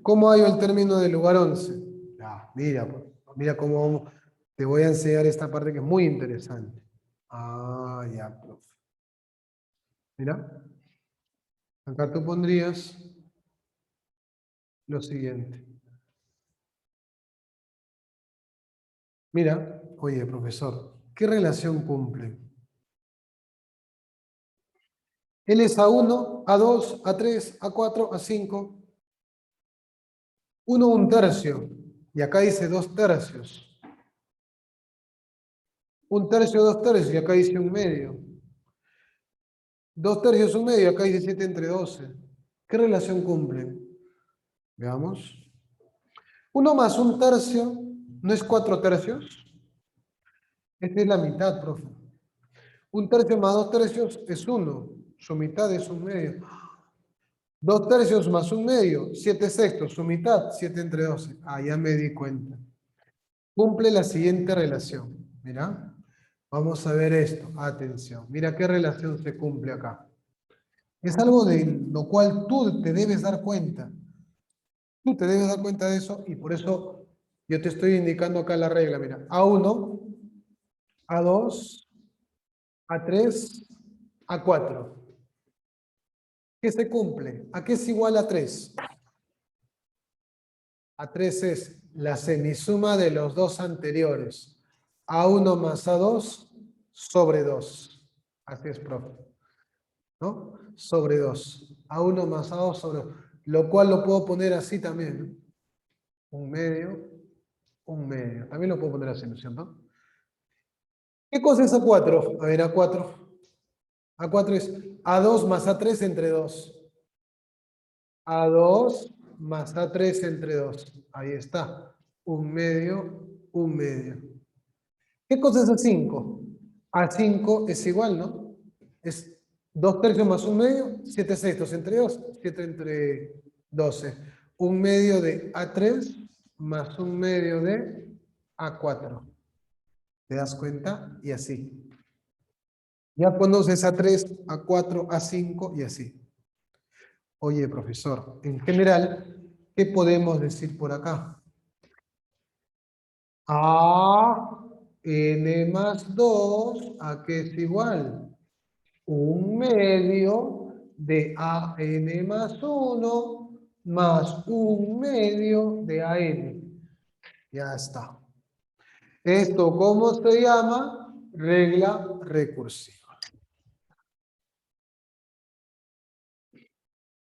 A: ¿Cómo hallo el término del lugar 11? Ya, mira, pues, mira cómo te voy a enseñar esta parte que es muy interesante. Ah, ya, profe. Mira, acá tú pondrías lo siguiente. Mira, oye, profesor, ¿qué relación cumple? Él es A1, A2, A3, A4, A5. 1, 1/3. Y acá dice 2/3. 1/3, 2/3. Y acá dice 1/2. 2/3, 1/2. Y acá dice 7/12. ¿Qué relación cumplen? Veamos. 1 más 1/3, ¿no es 4/3? Esta es la mitad, profe. 1/3 más 2/3 es 1. Su mitad es 1/2. 2/3 más 1/2, 7/6. Su mitad, 7/12. Ah, ya me di cuenta. Cumple la siguiente relación. Mira, vamos a ver esto. Atención. Mira qué relación se cumple acá. Es algo de lo cual tú te debes dar cuenta. Tú te debes dar cuenta de eso y por eso yo te estoy indicando acá la regla. Mira, A1, A2, A3, A4. ¿Qué se cumple? ¿A qué es igual a 3? A3 es la semisuma de los dos anteriores. A1 más A2 sobre 2. Así es, profe. ¿No? Sobre 2. A1 más A2 sobre 2. Lo cual lo puedo poner así también, ¿no? 1/2, 1/2. También lo puedo poner así, ¿no es cierto? ¿Qué cosa es A4? A ver, A4. A4 es A2 más A3 entre 2. A2 más A3 entre 2. Ahí está. 1/2, 1/2. ¿Qué cosa es A5? A5 es igual, ¿no? Es 2/3 más 1/2, 7/6 entre 2, 7/12. 1/2 de A3 más 1/2 de A4. ¿Te das cuenta? Y así. Ya conoces A3, A4, A5 y así. Oye, profesor, en general, ¿qué podemos decir por acá? A n más 2, ¿a qué es igual? 1/2 de a n más 1 más 1/2 de a n. Ya está. ¿Esto cómo se llama? Regla recursiva.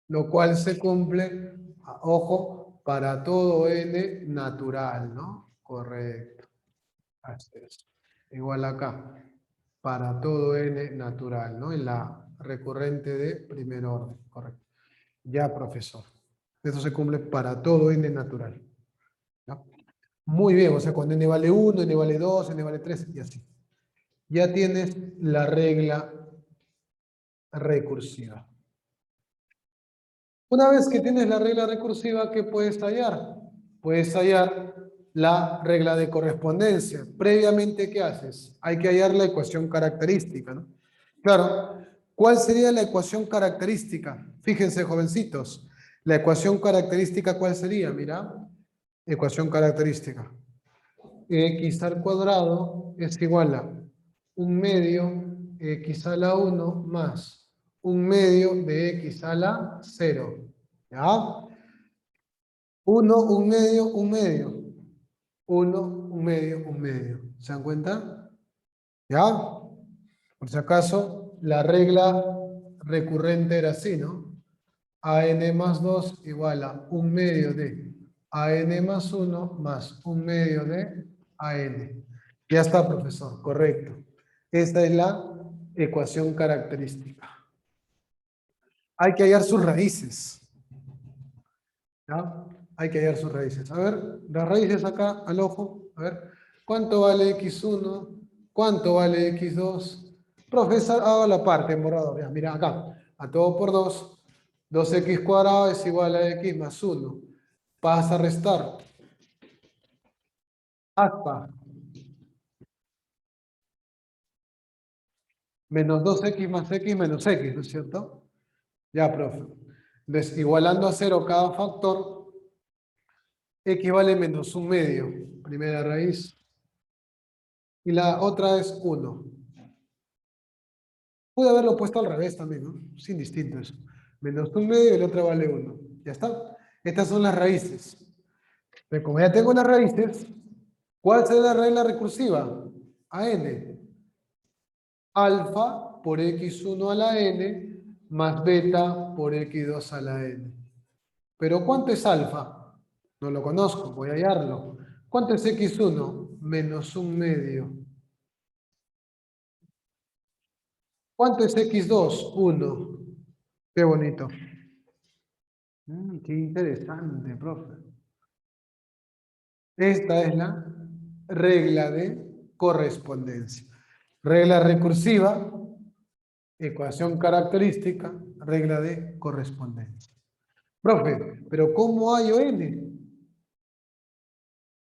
A: lo cual se cumple, ojo, para todo n natural, ¿no? Correcto. Así es. Igual acá, para todo n natural, ¿no? En la recurrente de primer orden, correcto. Ya, profesor. Esto se cumple para todo n natural. ¿Ya? Muy bien, o sea, cuando n vale 1, n vale 2, n vale 3 y así. Ya tienes la regla recursiva. Una vez que tienes la regla recursiva, ¿qué puedes hallar? Puedes hallar la regla de correspondencia. Previamente, ¿qué haces? Hay que hallar la ecuación característica, ¿no? Claro, ¿cuál sería la ecuación característica? Fíjense, jovencitos, la ecuación característica, ¿cuál sería? Mira, ecuación característica. X al cuadrado es igual a un medio x a la 1 más un medio de x a la 0. ¿Ya? 1, un medio, un medio. 1, un medio, un medio. ¿Se dan cuenta? ¿Ya? Por si acaso, la regla recurrente era así, ¿no? AN más 2 igual a un medio de AN más 1 más un medio de AN. Ya está, profesor, correcto. Esta es la ecuación característica. Hay que hallar sus raíces. ¿Ya? Hay que hallar sus raíces. A ver, las raíces acá al ojo. A ver, ¿cuánto vale x1? ¿Cuánto vale x2? Profesor, hago la parte en borrador. Ya, mira acá. A todo por 2. 2x cuadrado es igual a x más 1. Pasa a restar. Aspa. Menos 2x más x menos x, ¿no es cierto? Ya, profe. Entonces, igualando a 0 cada factor, x vale menos un medio. Primera raíz. Y la otra es 1. Pude haberlo puesto al revés también, ¿no? Sin distinto eso. Menos un medio y la otra vale 1. Ya está. Estas son las raíces. Pero como ya tengo las raíces, ¿cuál será la regla recursiva? A n. Alfa por x1 a la n más beta por x2 a la n. Pero ¿cuánto es alfa? No lo conozco, voy a hallarlo. ¿Cuánto es x1? Menos un medio. ¿Cuánto es x2? 1. Qué bonito. Qué interesante, profe. Esta es la regla de correspondencia. Regla recursiva, ecuación característica, regla de correspondencia. Profe, pero ¿cómo hallo n?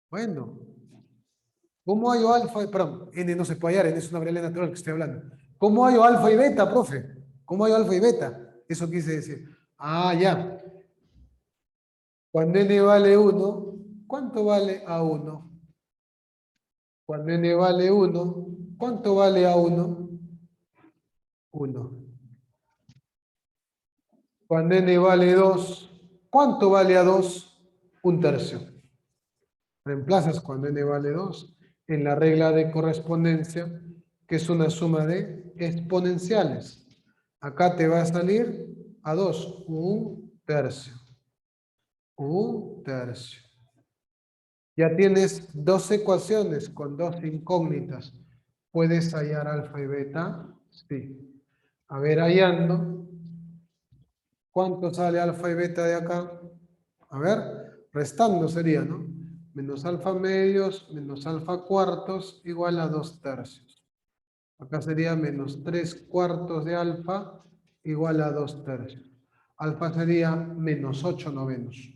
A: Bueno, ¿cómo hallo alfa? Perdón, n no se puede hallar, n es una variable natural que estoy hablando. ¿Cómo hallo alfa y beta, profe? ¿Cómo hallo alfa y beta? Eso quise decir. Ah, ya. Cuando n vale 1, ¿cuánto vale A1? Cuando n vale 1, ¿cuánto vale A1? 1. Cuando n vale 2, ¿cuánto vale A2? Un tercio. Reemplazas cuando n vale 2 en la regla de correspondencia, que es una suma de exponenciales. Acá te va a salir A2, un tercio. Un tercio. Ya tienes dos ecuaciones con dos incógnitas. ¿Puedes hallar alfa y beta? Sí. A ver, hallando. ¿Cuánto sale alfa y beta de acá? A ver, restando sería, ¿no? Menos alfa medios, menos alfa cuartos, igual a 2 tercios. Acá sería menos 3 cuartos de alfa, igual a 2 tercios. Alfa sería menos 8 novenos.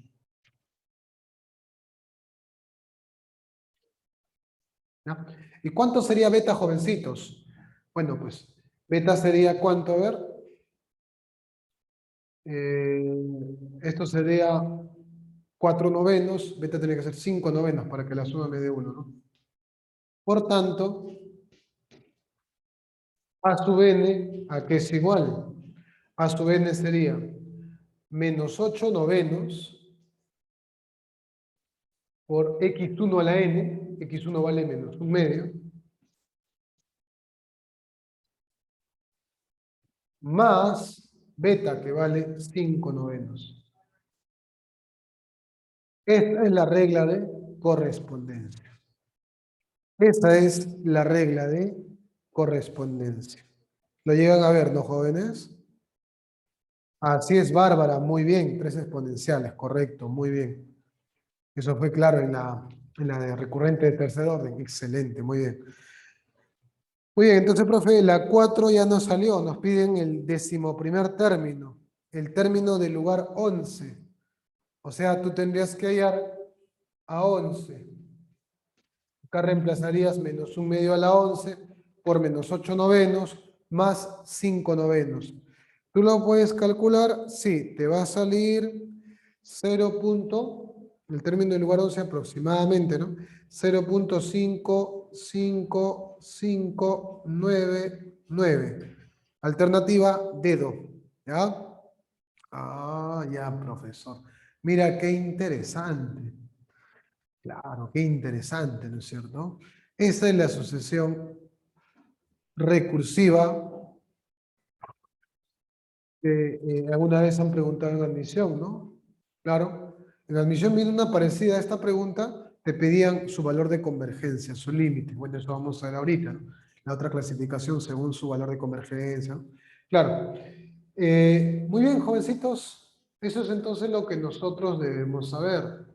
A: ¿Ya? ¿Y cuánto sería beta, jovencitos? Bueno, pues, beta sería ¿cuánto? A ver. Esto sería 4 novenos. Beta tiene que ser 5 novenos para que la suma me dé 1, ¿no? Por tanto, A sub n, ¿a qué es igual? A sub n sería menos 8 novenos por x1 a la n. X1 vale menos un medio. Más beta que vale 5 novenos. Esta es la regla de correspondencia. Esta es la regla de correspondencia. ¿Lo llegan a ver, no, jóvenes? Así es, Bárbara, muy bien. 3 exponenciales, correcto, muy bien. Eso fue claro en la de recurrente de tercer orden. Excelente, muy bien. Muy bien, entonces, profe, la 4 ya no salió. Nos piden el 11º término. El término del lugar 11. O sea, tú tendrías que hallar a 11. Acá reemplazarías menos 1/2 a la 11 por menos 8 novenos más 5 novenos. ¿Tú lo puedes calcular? Sí, te va a salir 0. El término del lugar 11 aproximadamente, ¿no? 0.55599. Alternativa dedo. ¿Ya? Ah, ya, profesor. Mira, qué interesante. Claro, qué interesante, ¿no es cierto? Esa es la sucesión recursiva que alguna vez han preguntado en admisión, ¿no? Claro. En admisión viene una parecida a esta pregunta, te pedían su valor de convergencia, su límite. Bueno, eso vamos a ver ahorita, ¿no? La otra clasificación según su valor de convergencia, ¿no? Claro. Muy bien, jovencitos. Eso es entonces lo que nosotros debemos saber,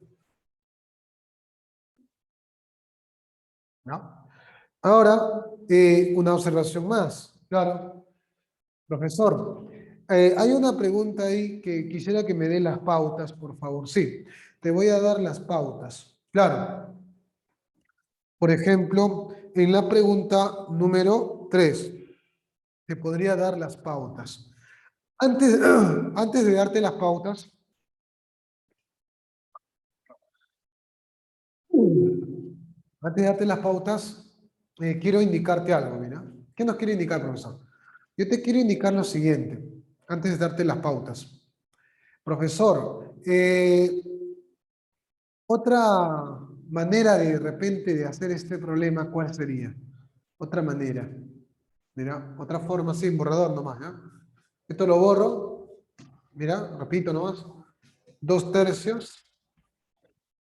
A: ¿no? Ahora, una observación más. Claro, profesor, hay una pregunta ahí que quisiera que me dé las pautas, por favor. Sí, te voy a dar las pautas. Claro, por ejemplo, en la pregunta número 3, te podría dar las pautas. Antes, antes de darte las pautas, antes de darte las pautas, quiero indicarte algo, mira. ¿Qué nos quiere indicar, profesor? Yo te quiero indicar lo siguiente, antes de darte las pautas. Profesor, otra manera de repente de hacer este problema, ¿cuál sería? Otra manera. Mira, otra forma sin borrador nomás, ¿ya? Esto lo borro. Mira, repito nomás. 2/3,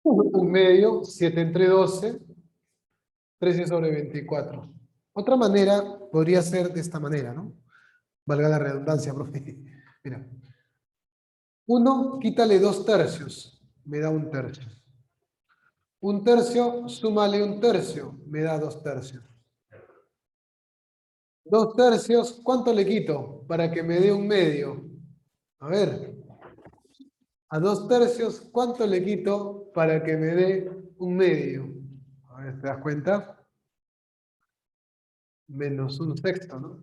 A: 1/2, 7 entre 12, 13 sobre 24. Otra manera podría ser de esta manera, ¿no? Valga la redundancia, profe. Mira, 1, quítale 2/3, me da 1/3. 1/3, súmale 1/3, me da 2/3. 2/3, ¿cuánto le quito para que me dé 1/2? A ver, a 2/3, ¿cuánto le quito para que me dé 1/2? A ver, ¿te das cuenta? Menos 1/6, ¿no?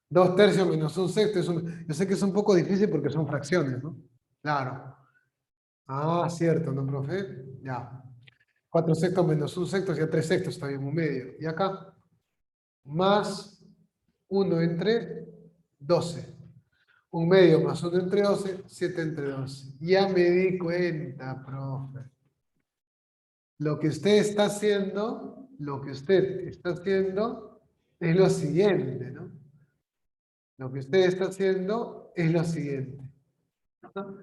A: 2/3 menos 1/6 yo sé que es un poco difícil porque son fracciones, ¿no? Claro. Ah, cierto, ¿no, profe? Ya. 4/6 menos 1/6, ya 3/6, está bien, 1/2. Y acá, más 1 entre 12. 1/2 más 1 entre 12, 7 entre 12. Ya me di cuenta, profe. Lo que usted está haciendo, es lo siguiente, ¿no? Lo que usted está haciendo es lo siguiente, ¿no?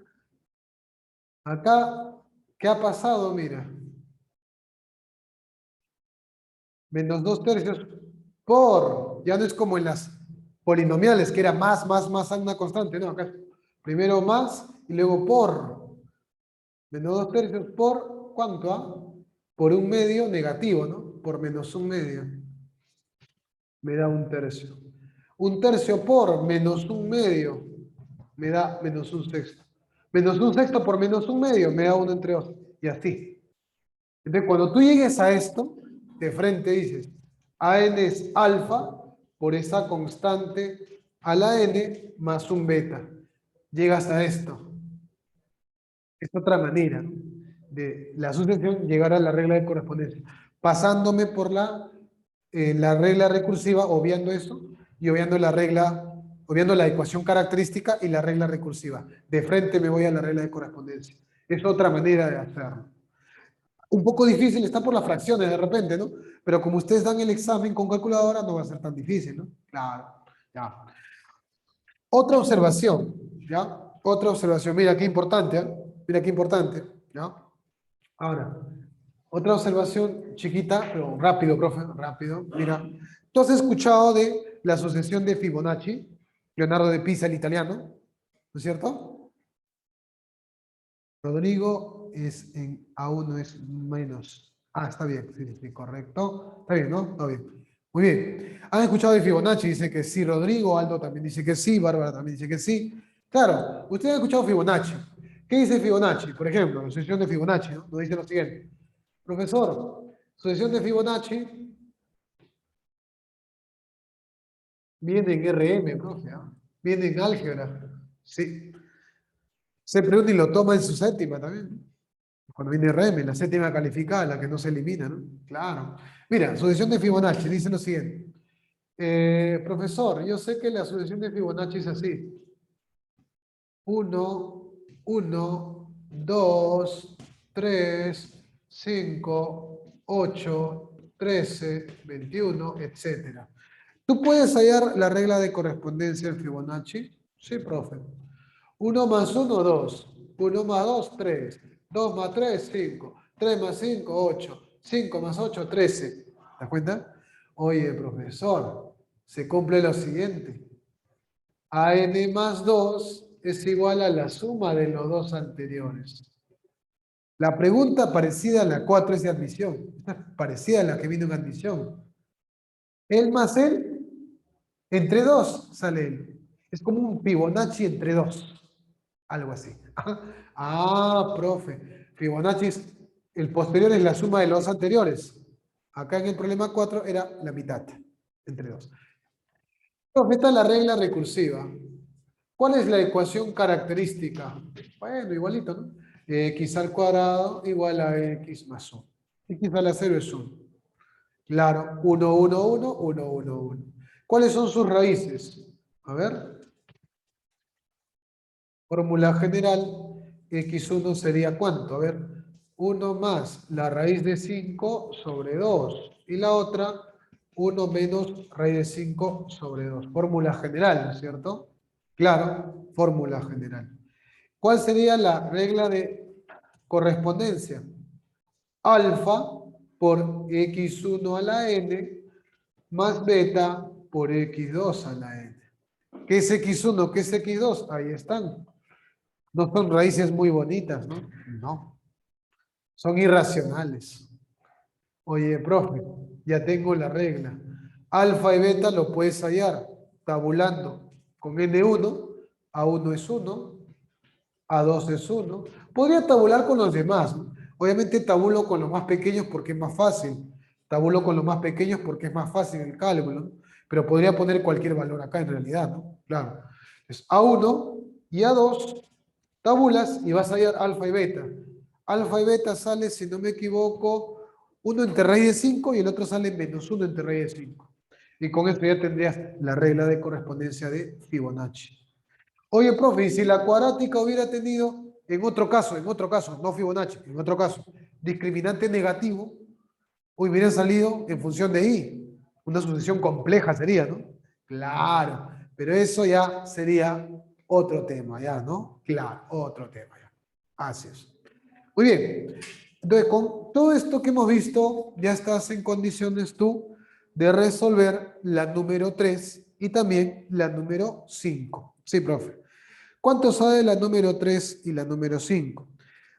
A: Acá, ¿qué ha pasado? Mira, menos 2/3 por, ya no es como en las polinomiales, que era más, una constante, no, acá primero más y luego por. Menos 2/3 por, ¿cuánto? Por 1/2 negativo, ¿no? Por menos 1/2 me da 1/3. 1/3 por menos 1/2 me da menos 1/6. Menos 1/6 por menos 1/2 me da 1 entre 2. Y así. Entonces, cuando tú llegues a esto, de frente dices, AN es alfa por esa constante a la n más un beta. Llegas a esto. Es otra manera, ¿no? De la sucesión llegar a la regla de correspondencia. Pasándome por la regla recursiva, obviando eso, y obviando la ecuación característica y la regla recursiva. De frente me voy a la regla de correspondencia. Es otra manera de hacerlo. Un poco difícil está por las fracciones de repente, ¿no? Pero como ustedes dan el examen con calculadora, no va a ser tan difícil, ¿no? Claro, ya. Otra observación, ¿ya? Otra observación. Mira qué importante, ¿eh? Mira qué importante, ¿ya? Ahora, otra observación chiquita, pero rápido, profe, rápido. Mira, ¿tú has escuchado de la asociación de Fibonacci? Leonardo de Pisa, el italiano, ¿no es cierto? Rodrigo es en A1 es menos. Ah, está bien, sí, sí, correcto. Está bien, ¿no? Está bien. Muy bien. ¿Han escuchado de Fibonacci? Dice que sí, Rodrigo, Aldo también dice que sí, Bárbara también dice que sí. Claro, ustedes han escuchado Fibonacci. ¿Qué dice Fibonacci? Por ejemplo, la asociación de Fibonacci, ¿no? Nos dice lo siguiente. Profesor, sucesión de Fibonacci viene en RM, profe, ¿ah? Viene en álgebra. Sí. Se pregunta y lo toma en su séptima también. Cuando viene RM, la séptima calificada, la que no se elimina, ¿no? Claro. Mira, sucesión de Fibonacci dice lo siguiente. Profesor, yo sé que la sucesión de Fibonacci es así. Uno, uno, 2, 3, 5, 8, 13, 21, etcétera. ¿Tú puedes hallar la regla de correspondencia en Fibonacci? Sí, profe. Uno más uno, 2. Uno más 2, 3. 2 más 3, 5. 3 más 5, 8. 5 más 8, 13. ¿Te das cuenta? Oye, profesor, se cumple lo siguiente. AN más 2 es igual a la suma de los dos anteriores. La pregunta parecida a la 4 es de admisión. Parecida a la que vino en admisión. El más él, entre 2 sale él. Es como un Fibonacci entre 2. Algo así. Ah, profe. Fibonacci el posterior es la suma de los anteriores. Acá en el problema 4 era la mitad, entre 2. Profe, esta es la regla recursiva. ¿Cuál es la ecuación característica? Bueno, igualito, ¿no? X al cuadrado igual a X más 1. X a la 0 es 1. Claro, 1, 1, 1, 1, 1, 1. ¿Cuáles son sus raíces? A ver. Fórmula general, x1 sería ¿cuánto? A ver, 1 más la raíz de 5 sobre 2. Y la otra, 1 menos raíz de 5 sobre 2. Fórmula general, ¿no es cierto? Claro, fórmula general. ¿Cuál sería la regla de correspondencia? Alfa por x1 a la n más beta por x2 a la n. ¿Qué es x1? ¿Qué es x2? Ahí están. No son raíces muy bonitas, ¿no? No, son irracionales. Oye, profe, ya tengo la regla. Alfa y beta lo puedes hallar tabulando con N1, A1 es 1, A2 es 1. Podría tabular con los demás, ¿no? Obviamente tabulo con los más pequeños porque es más fácil. Tabulo con los más pequeños porque es más fácil el cálculo, ¿no? Pero podría poner cualquier valor acá en realidad, ¿no? Claro. Es A1 y A2 tabulas y vas a hallar alfa y beta. Alfa y beta sale, si no me equivoco, uno entre raíz de 5 y el otro sale menos uno entre raíz de 5. Y con esto ya tendrías la regla de correspondencia de Fibonacci. Oye, profe, y si la cuadrática hubiera tenido, en otro caso, no Fibonacci, en otro caso, discriminante negativo, hubiera salido en función de I. Una sucesión compleja sería, ¿no? Claro, pero eso ya sería otro tema, ya, ¿no? Claro, otro tema, ya. Así es. Muy bien. Entonces, con todo esto que hemos visto, ya estás en condiciones tú de resolver la número 3 y también la número 5. Sí, profe. ¿Cuánto sale la número 3 y la número 5?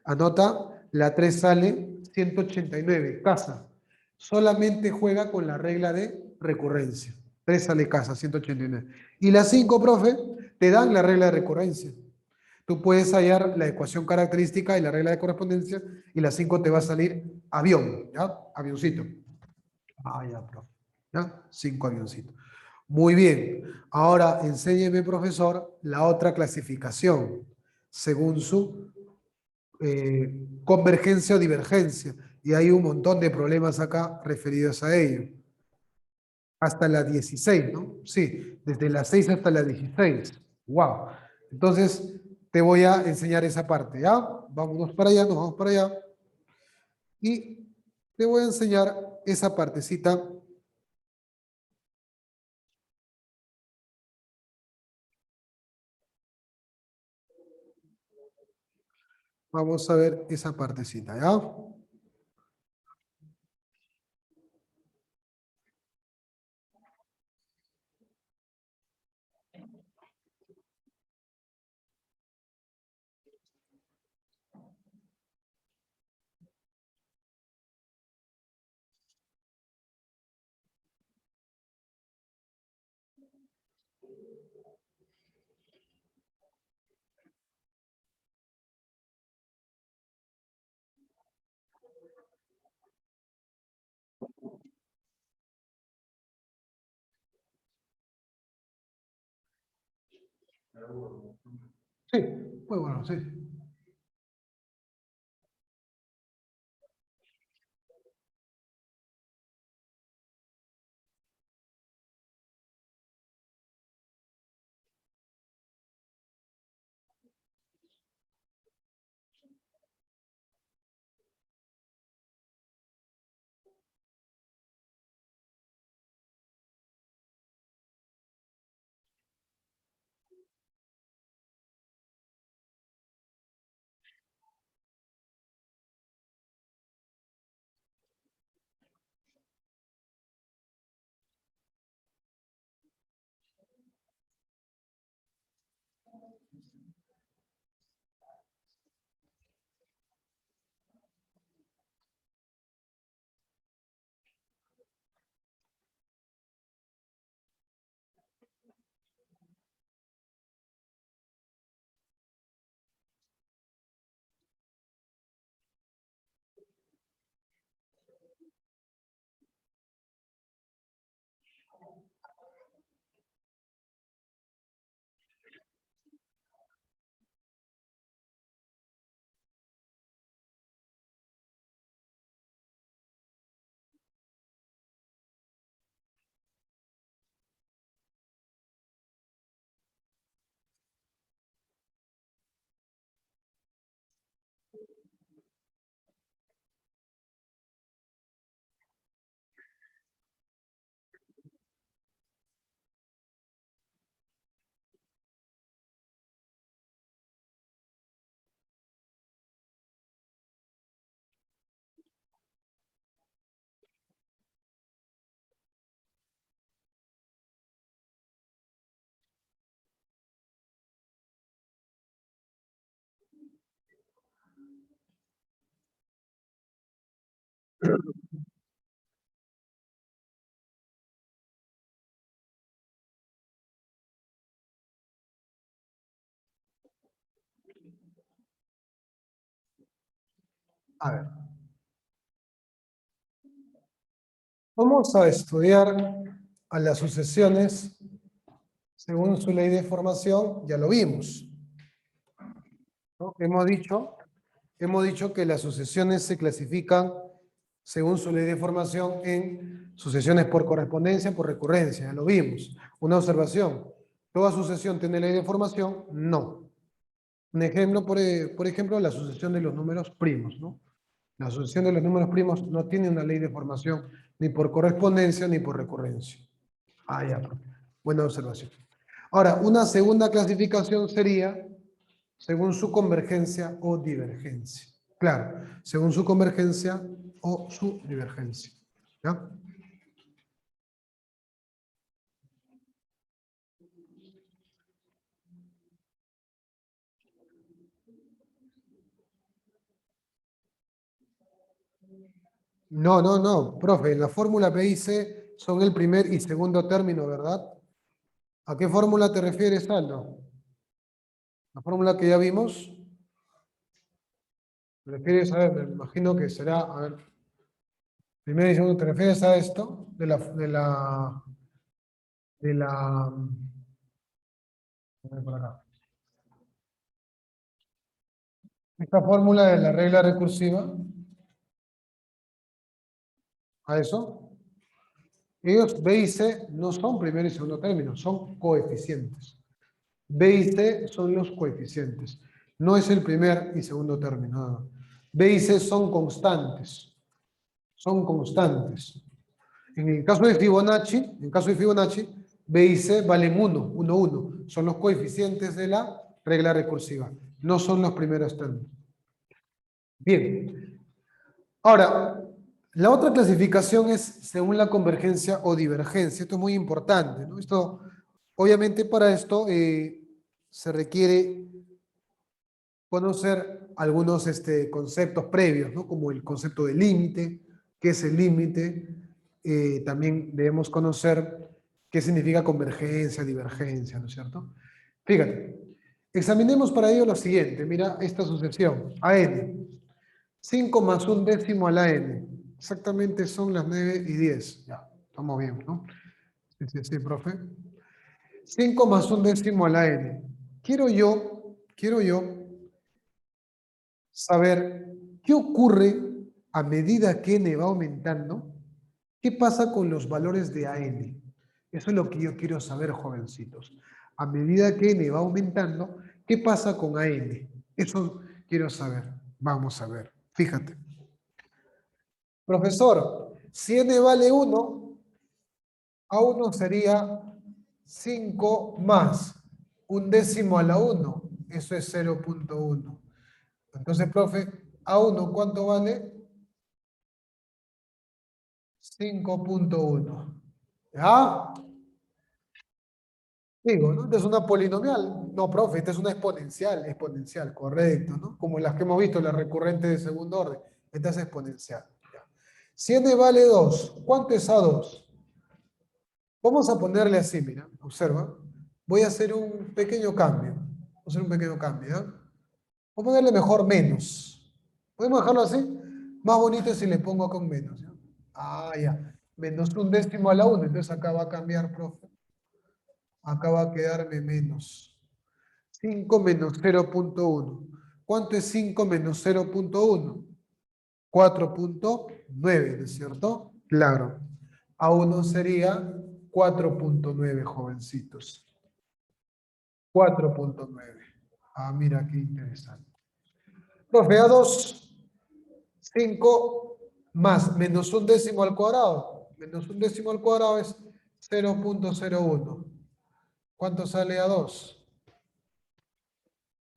A: Anota, la 3 sale 189, casa. Solamente juega con la regla de recurrencia. 3 sale casa, 189. Y la 5, profe, te dan la regla de recurrencia. Tú puedes hallar la ecuación característica y la regla de correspondencia y la 5 te va a salir avión, ¿ya? Avioncito. Ah, ya, profe. ¿Ya? 5 avioncitos. Muy bien. Ahora enséñeme, profesor, la otra clasificación, según su convergencia o divergencia. Y hay un montón de problemas acá referidos a ello. Hasta la 16, ¿no? Sí, desde la 6 hasta la 16. Wow. Entonces, te voy a enseñar esa parte, ¿ya? Vámonos para allá, nos vamos para allá. Y te voy a enseñar esa partecita Vamos a ver esa partecita, ¿ya? Sí, muy bueno, sí. A ver, vamos a estudiar a las sucesiones según su ley de formación, ya lo vimos, ¿no? Hemos dicho que las sucesiones se clasifican según su ley de formación en sucesiones por correspondencia, por recurrencia, ya lo vimos. Una observación, ¿toda sucesión tiene ley de formación? No. Un ejemplo, por ejemplo, la sucesión de los números primos, ¿no? La sucesión de los números primos no tiene una ley de formación ni por correspondencia ni por recurrencia. Ah, ya. Buena observación. Ahora, una segunda clasificación sería según su convergencia o divergencia. Claro, según su convergencia o su divergencia. ¿Ya? No, no, no, profe, la fórmula B y C son el primer y segundo término, ¿verdad? ¿A qué fórmula te refieres, Aldo? La fórmula que ya vimos. ¿Te refieres a ver? Me imagino que será, a ver, primero y segundo, ¿te refieres a esto? A ver, por acá. Esta fórmula de la regla recursiva, a eso. Ellos, B y C, no son primer y segundo término, son coeficientes. B y C son los coeficientes. No es el primer y segundo término. No. B y C son constantes. Son constantes. En el caso de Fibonacci, B y C valen 1, 1, 1. Son los coeficientes de la regla recursiva. No son los primeros términos. Bien. Ahora, la otra clasificación es según la convergencia o divergencia. Esto es muy importante, ¿no? Obviamente para esto se requiere conocer algunos conceptos previos, ¿no? Como el concepto de límite, qué es el límite. También debemos conocer qué significa convergencia, divergencia, ¿no es cierto? Fíjate, examinemos para ello lo siguiente. Mira esta sucesión. AN. 5 más un décimo a la n. Exactamente son las 9:10. Ya, estamos bien, ¿no? Sí, sí, sí, profe. 5 más un décimo a la n. Quiero yo saber qué ocurre a medida que n va aumentando. ¿Qué pasa con los valores de AN? Eso es lo que yo quiero saber, jovencitos. A medida que n va aumentando, ¿qué pasa con AN? Eso quiero saber. Vamos a ver. Fíjate. Profesor, si n vale 1, A1 sería 5 más un décimo a la 1. Eso es 0.1. Entonces, profe, A1, ¿cuánto vale? 5.1. ¿Ya? Digo, ¿no? Esta es una polinomial. No, profe, esta es una exponencial, correcto, ¿no? Como las que hemos visto, las recurrentes de segundo orden. Esta es exponencial. Ya. Si n vale 2, ¿cuánto es A2? Vamos a ponerle así, mira, observa. Voy a hacer un pequeño cambio. Voy a hacer un pequeño cambio, ¿ya? Voy a ponerle mejor menos. ¿Podemos dejarlo así? Más bonito es si le pongo con menos, ¿ya? Ah, ya. Menos un décimo a la 1. Entonces acá va a cambiar, profe. Acá va a quedarme menos. 5 menos 0.1. ¿Cuánto es 5 menos 0.1? 4.9, ¿no es cierto? Claro. A1 sería 4.9, jovencitos. 4.9. Ah, mira qué interesante. Profe, A2, 5 más menos un décimo al cuadrado. Menos un décimo al cuadrado es 0.01. ¿Cuánto sale A2?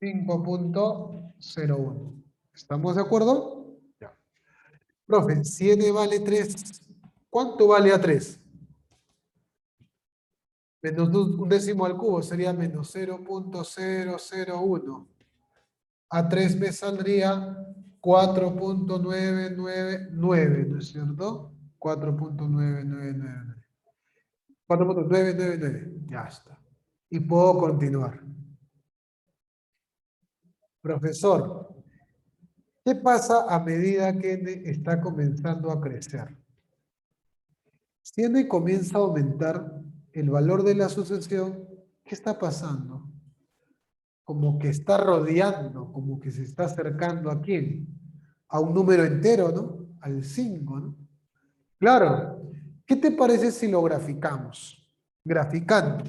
A: 5.01. ¿Estamos de acuerdo? Ya. Profe, si n vale 3, ¿cuánto vale A3? Menos un décimo al cubo sería menos 0.001. A3 me saldría 4.999, ¿no es cierto? 4.999. 4.999. Ya está. Y puedo continuar. Profesor, ¿qué pasa a medida que n está comenzando a crecer? Si n comienza a aumentar el valor de la sucesión, ¿qué está pasando? Como que está rodeando, como que se está acercando ¿a quién? A un número entero, ¿no? Al 5, ¿no? Claro. ¿Qué te parece si lo graficamos? Graficando.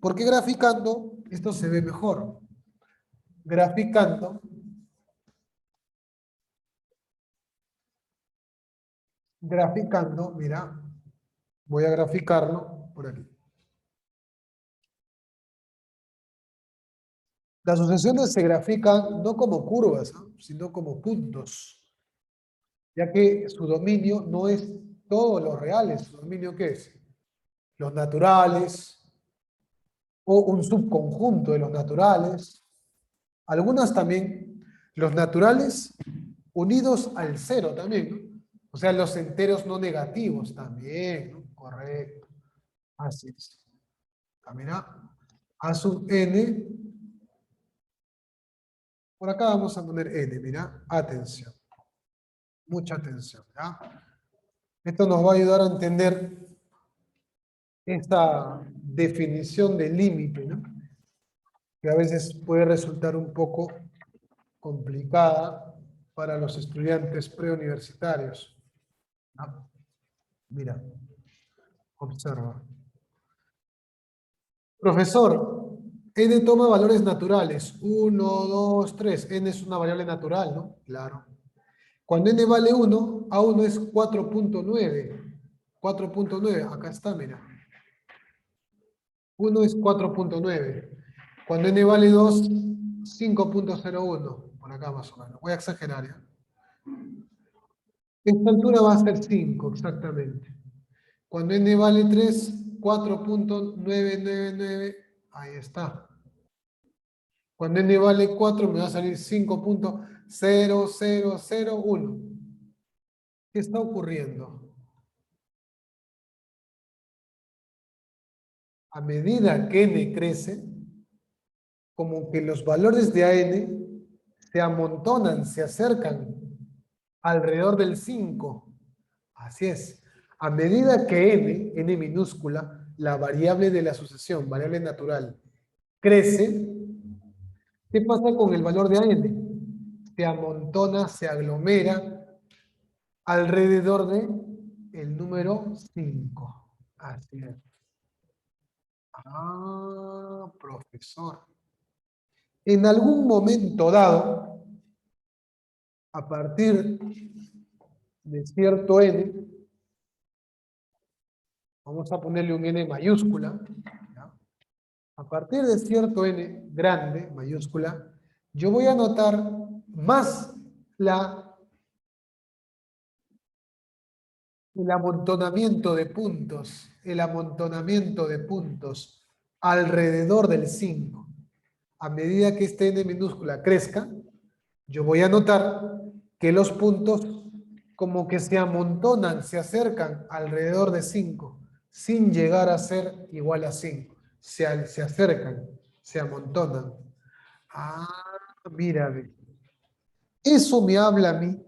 A: ¿Por qué graficando? Esto se ve mejor. Graficando. Graficando, mira. Voy a graficarlo por aquí. Las sucesiones se grafican no como curvas, ¿no? Sino como puntos, ya que su dominio no es todos los reales. ¿Su dominio qué es? Los naturales o un subconjunto de los naturales. Algunas también, los naturales unidos al cero también, ¿no? O sea, los enteros no negativos también, ¿no? Correcto. Así es. Ah, mira, A sub n, por acá vamos a poner n, mira, atención. Mucha atención, ¿ya? Esto nos va a ayudar a entender esta definición de límite, ¿no? Que a veces puede resultar un poco complicada para los estudiantes preuniversitarios. ¿No? Mira, observa. Profesor, n toma valores naturales. 1, 2, 3. N es una variable natural, ¿no? Claro. Cuando n vale 1, A1 es 4.9. 4.9, acá está, mira. 1 es 4.9. Cuando n vale 2, 5.01, por acá más o menos. Voy a exagerar, ¿ya? Esta altura va a ser 5, exactamente. Cuando n vale 3, 4.999, ahí está. Cuando n vale 4, me va a salir 5.0001. ¿Qué está ocurriendo? A medida que n crece, como que los valores de AN se amontonan, se acercan alrededor del 5. Así es. A medida que n minúscula, la variable de la sucesión, variable natural, crece, ¿qué pasa con el valor de AN? Se amontona, se aglomera alrededor de el número 5. Así es. Ah, profesor. En algún momento dado, a partir de cierto n, vamos a ponerle un n mayúscula, ¿ya? A partir de cierto n grande, mayúscula, yo voy a anotar más el amontonamiento de puntos alrededor del 5. A medida que este n minúscula crezca, yo voy a notar que los puntos como que se amontonan, se acercan alrededor de 5, sin llegar a ser igual a 5. Se acercan, se amontonan. Ah, mira, ve. Eso me habla a mí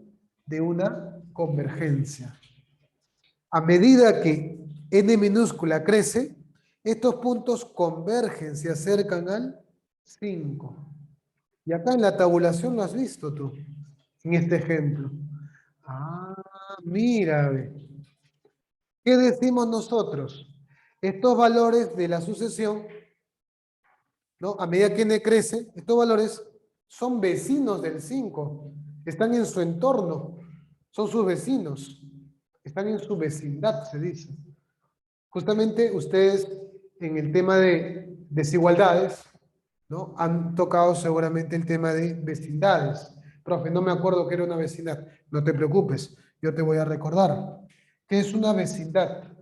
A: de una convergencia. A medida que n minúscula crece, estos puntos convergen, se acercan al 5. Y acá en la tabulación lo has visto tú, en este ejemplo. Ah, mira, ve. ¿Qué decimos nosotros? Estos valores de la sucesión, ¿no? A medida que n crece, estos valores son vecinos del 5, están en su entorno, son sus vecinos, están en su vecindad, se dice. Justamente ustedes en el tema de desigualdades, ¿no? Han tocado seguramente el tema de vecindades. Profe, no me acuerdo qué era una vecindad. No te preocupes, yo te voy a recordar. ¿Qué es una vecindad?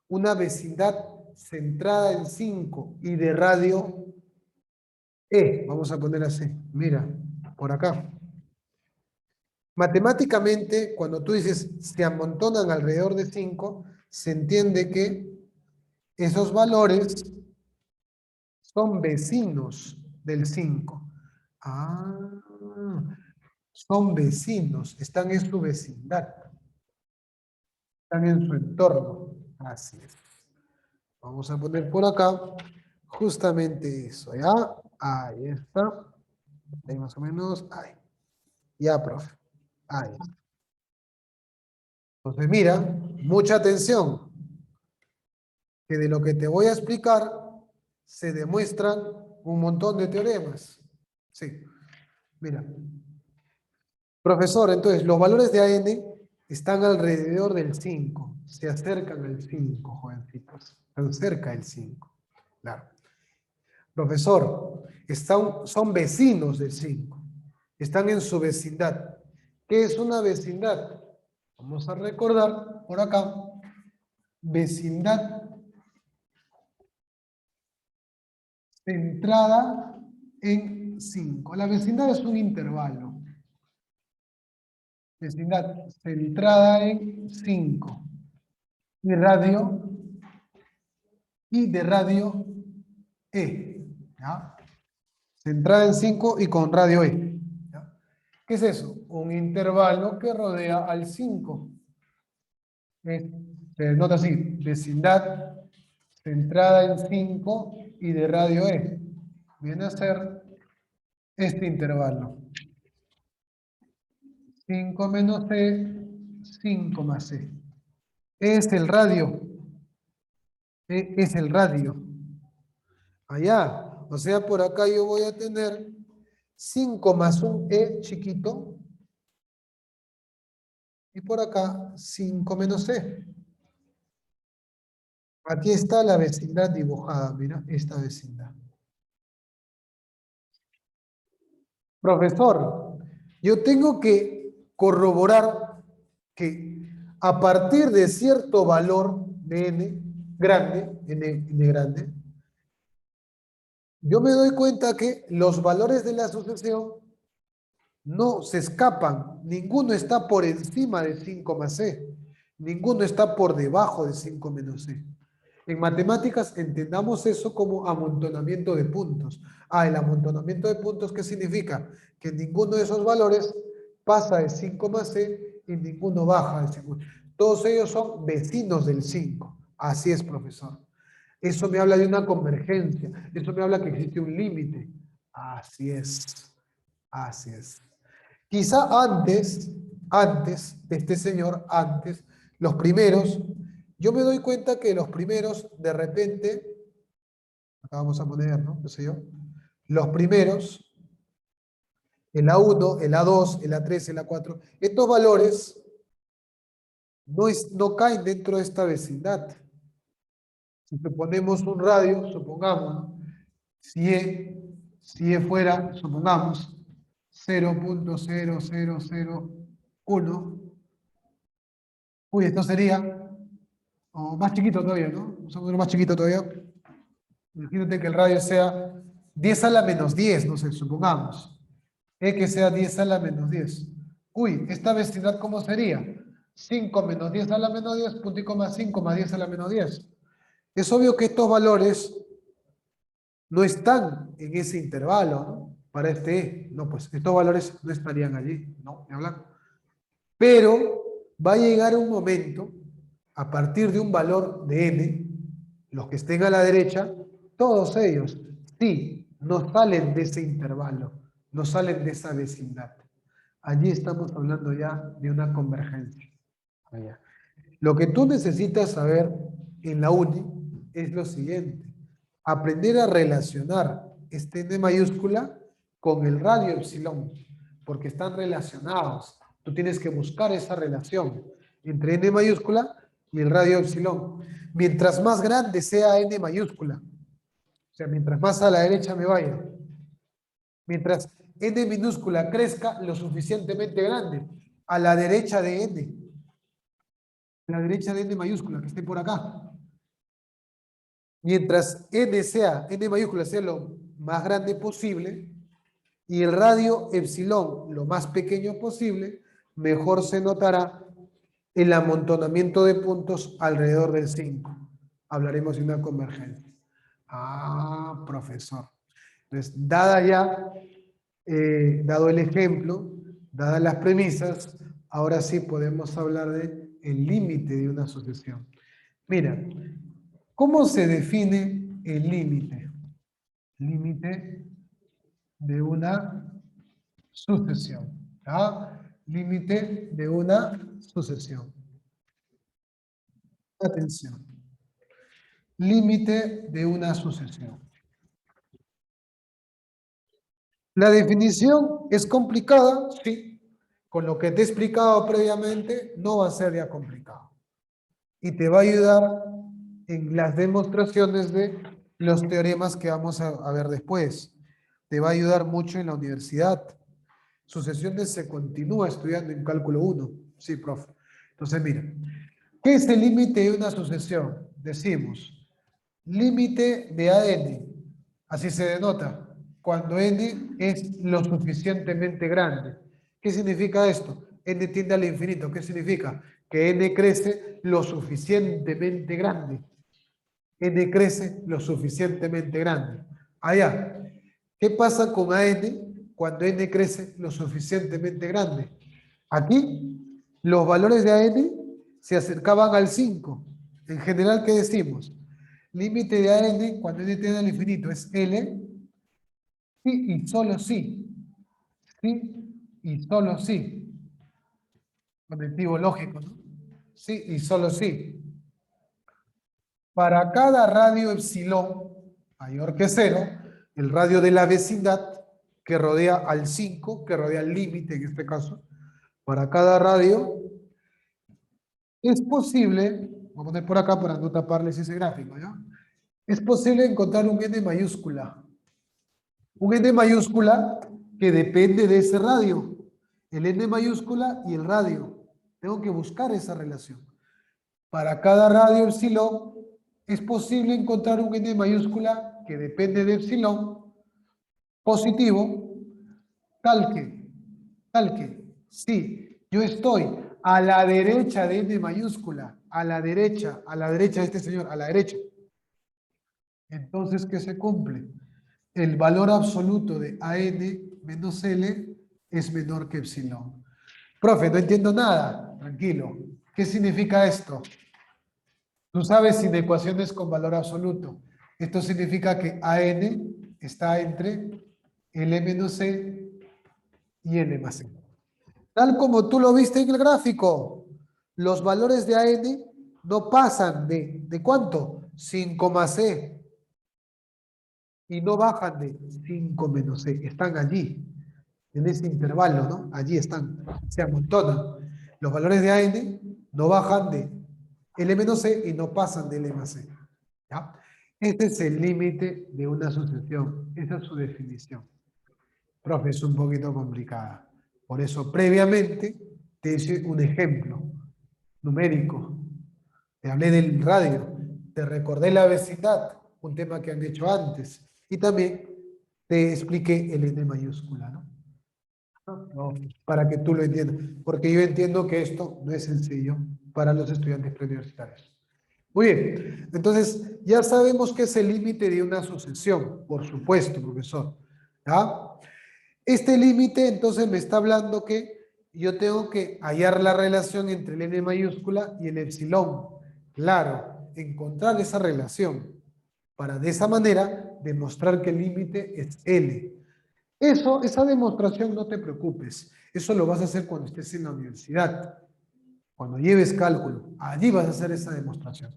A: Una vecindad centrada en 5 y de radio E. Vamos a poner así. Mira, por acá. Matemáticamente, cuando tú dices se amontonan alrededor de 5, se entiende que esos valores son vecinos del 5. Ah, son vecinos, están en su vecindad, están en su entorno. Así es. Vamos a poner por acá justamente eso, ¿ya? Ahí está. Ahí más o menos. Ahí. Ya, profe. Ahí. Entonces, mira, mucha atención, que de lo que te voy a explicar se demuestran un montón de teoremas. Sí, mira. Profesor, entonces, los valores de AN están alrededor del 5. Se acercan al 5, jovencitos. Están cerca del 5. Claro. Profesor, son vecinos del 5. Están en su vecindad. ¿Qué es una vecindad? Vamos a recordar por acá. Vecindad centrada en 5. La vecindad es un intervalo. Vecindad centrada en 5. Y de radio E. ¿Ya? Centrada en 5 y con radio E. ¿Ya? ¿Qué es eso? Un intervalo que rodea al 5. Se denota así, vecindad centrada en 5 y de radio E. Viene a ser este intervalo. 5 menos E, 5 más E. Es el radio. E es el radio. Allá. O sea, por acá yo voy a tener 5 más un E chiquito. Y por acá 5 menos E. Aquí está la vecindad dibujada. Mira, esta vecindad. Profesor, yo tengo que corroborar que a partir de cierto valor de n grande, n grande, yo me doy cuenta que los valores de la sucesión no se escapan. Ninguno está por encima de 5 más c. Ninguno está por debajo de 5 menos c. En matemáticas entendamos eso como amontonamiento de puntos. El amontonamiento de puntos, ¿qué significa? Que ninguno de esos valores pasa de 5 más c y ninguno baja de 5. Todos ellos son vecinos del 5. Así es, profesor. Eso me habla de una convergencia. Eso me habla que existe un límite. Así es. Así es. Quizá antes de este señor, los primeros, yo me doy cuenta que los primeros, de repente, acá vamos a poner, ¿no? ¿Qué sé yo? Los primeros, el A1, el A2, el A3, el A4, estos valores no caen dentro de esta vecindad. Si ponemos un radio, supongamos, ¿no? Si E fuera, supongamos, 0.0001, uy, esto sería, o más chiquito todavía, ¿no? Un número más chiquito todavía. Imagínate que el radio sea 10 a la menos 10, no sé, supongamos. Que sea 10 a la menos 10. Uy, ¿esta vecindad cómo sería? 5 menos 10 a la menos 10, puntico más 5 más 10 a la menos 10. Es obvio que estos valores no están en ese intervalo, ¿no? Para este E. No, pues estos valores no estarían allí, ¿no? ¿Me hablan? Pero va a llegar un momento, a partir de un valor de n, los que estén a la derecha, todos ellos, sí, no salen de ese intervalo, no salen de esa vecindad. Allí estamos hablando ya de una convergencia. Allá. Lo que tú necesitas saber en la uni es lo siguiente: aprender a relacionar este n mayúscula con el radio epsilon, porque están relacionados. Tú tienes que buscar esa relación entre n mayúscula y el radio epsilon. Mientras más grande sea n mayúscula, o sea, mientras más a la derecha me vaya, mientras n minúscula crezca lo suficientemente grande, a la derecha de n, a la derecha de n mayúscula, que esté por acá. Mientras n mayúscula sea lo más grande posible y el radio epsilon lo más pequeño posible, mejor se notará el amontonamiento de puntos alrededor del 5. Hablaremos de una convergencia. Profesor. Entonces, dado el ejemplo, dadas las premisas, ahora sí podemos hablar de el límite de una sucesión. Mira, ¿cómo se define el límite? Límite de una sucesión. ¿Ah? Límite de una sucesión. Atención. Límite de una sucesión. La definición es complicada, sí. Con lo que te he explicado previamente, no va a ser ya complicado. Y te va a ayudar en las demostraciones de los teoremas que vamos a ver después. Te va a ayudar mucho en la universidad. Sucesiones se continúa estudiando en cálculo 1. Sí, profe. Entonces, mira, ¿qué es el límite de una sucesión? Decimos, límite de AN. Así se denota. Cuando n es lo suficientemente grande. ¿Qué significa esto? N tiende al infinito. ¿Qué significa? Que n crece lo suficientemente grande. N crece lo suficientemente grande. Allá. ¿Qué pasa con AN cuando n crece lo suficientemente grande? Aquí, los valores de AN se acercaban al 5. En general, ¿qué decimos? Límite de AN cuando n tiende al infinito es L, sí y solo sí. Sí y solo sí. Conectivo lógico, ¿no? Sí y solo sí. Para cada radio epsilon mayor que 0, el radio de la vecindad que rodea al 5, que rodea al límite en este caso, para cada radio es posible, voy a poner por acá para no taparles ese gráfico, ¿ya? Es posible encontrar un n mayúscula. Un n mayúscula que depende de ese radio, el n mayúscula y el radio. Tengo que buscar esa relación. Para cada radio epsilon es posible encontrar un n mayúscula que depende de epsilon positivo, tal que, sí, yo estoy a la derecha de n mayúscula, a la derecha de este señor, a la derecha. Entonces, ¿qué se cumple? El valor absoluto de AN menos L es menor que epsilon. Profe, no entiendo nada. Tranquilo. ¿Qué significa esto? Tú sabes inecuaciones con valor absoluto. Esto significa que AN está entre L menos C y N más C. Tal como tú lo viste en el gráfico, los valores de AN no pasan ¿de cuánto? 5 más C. Y no bajan de 5 menos C. Están allí, en ese intervalo, ¿no? Allí están, se amontonan. Los valores de AN no bajan de L menos C y no pasan de L más C. ¿Ya? Este es el límite de una sucesión. Esa es su definición. Profe, es un poquito complicada. Por eso, previamente, te hice un ejemplo numérico. Te hablé del radio. Te recordé la vecindad, un tema que han hecho antes. Y también te expliqué el N mayúscula, ¿no? No, para que tú lo entiendas. Porque yo entiendo que esto no es sencillo para los estudiantes preuniversitarios. Muy bien, entonces ya sabemos qué es el límite de una sucesión, por supuesto, profesor. ¿Ya? Este límite entonces me está hablando que yo tengo que hallar la relación entre el n mayúscula y el epsilon. Claro, encontrar esa relación para de esa manera demostrar que el límite es L. Esa demostración no te preocupes, eso lo vas a hacer cuando estés en la universidad. Cuando lleves cálculo, allí vas a hacer esa demostración.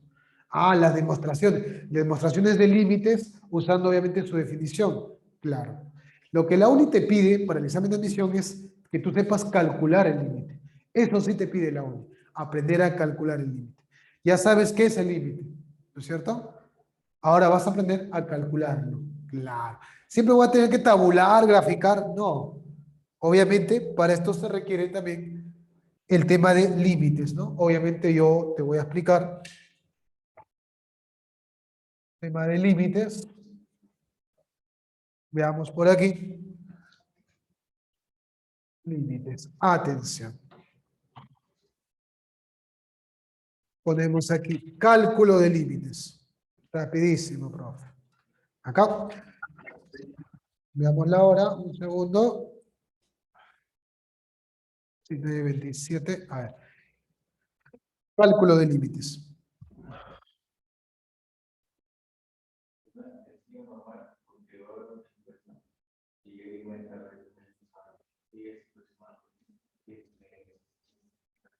A: Ah, las demostraciones de límites usando obviamente su definición. Claro. Lo que la UNI te pide para el examen de admisión es que tú sepas calcular el límite. Eso sí te pide la UNI, aprender a calcular el límite. Ya sabes qué es el límite, ¿no es cierto? Ahora vas a aprender a calcularlo. Claro. Siempre voy a tener que tabular, graficar. No. Obviamente, para esto se requiere también el tema de límites, ¿no? Obviamente yo te voy a explicar el tema de límites. Veamos por aquí. Límites. Atención. Ponemos aquí cálculo de límites. Rapidísimo, profe. Acá. Veamos la hora. Un segundo. 7:27. A ver. Cálculo de límites.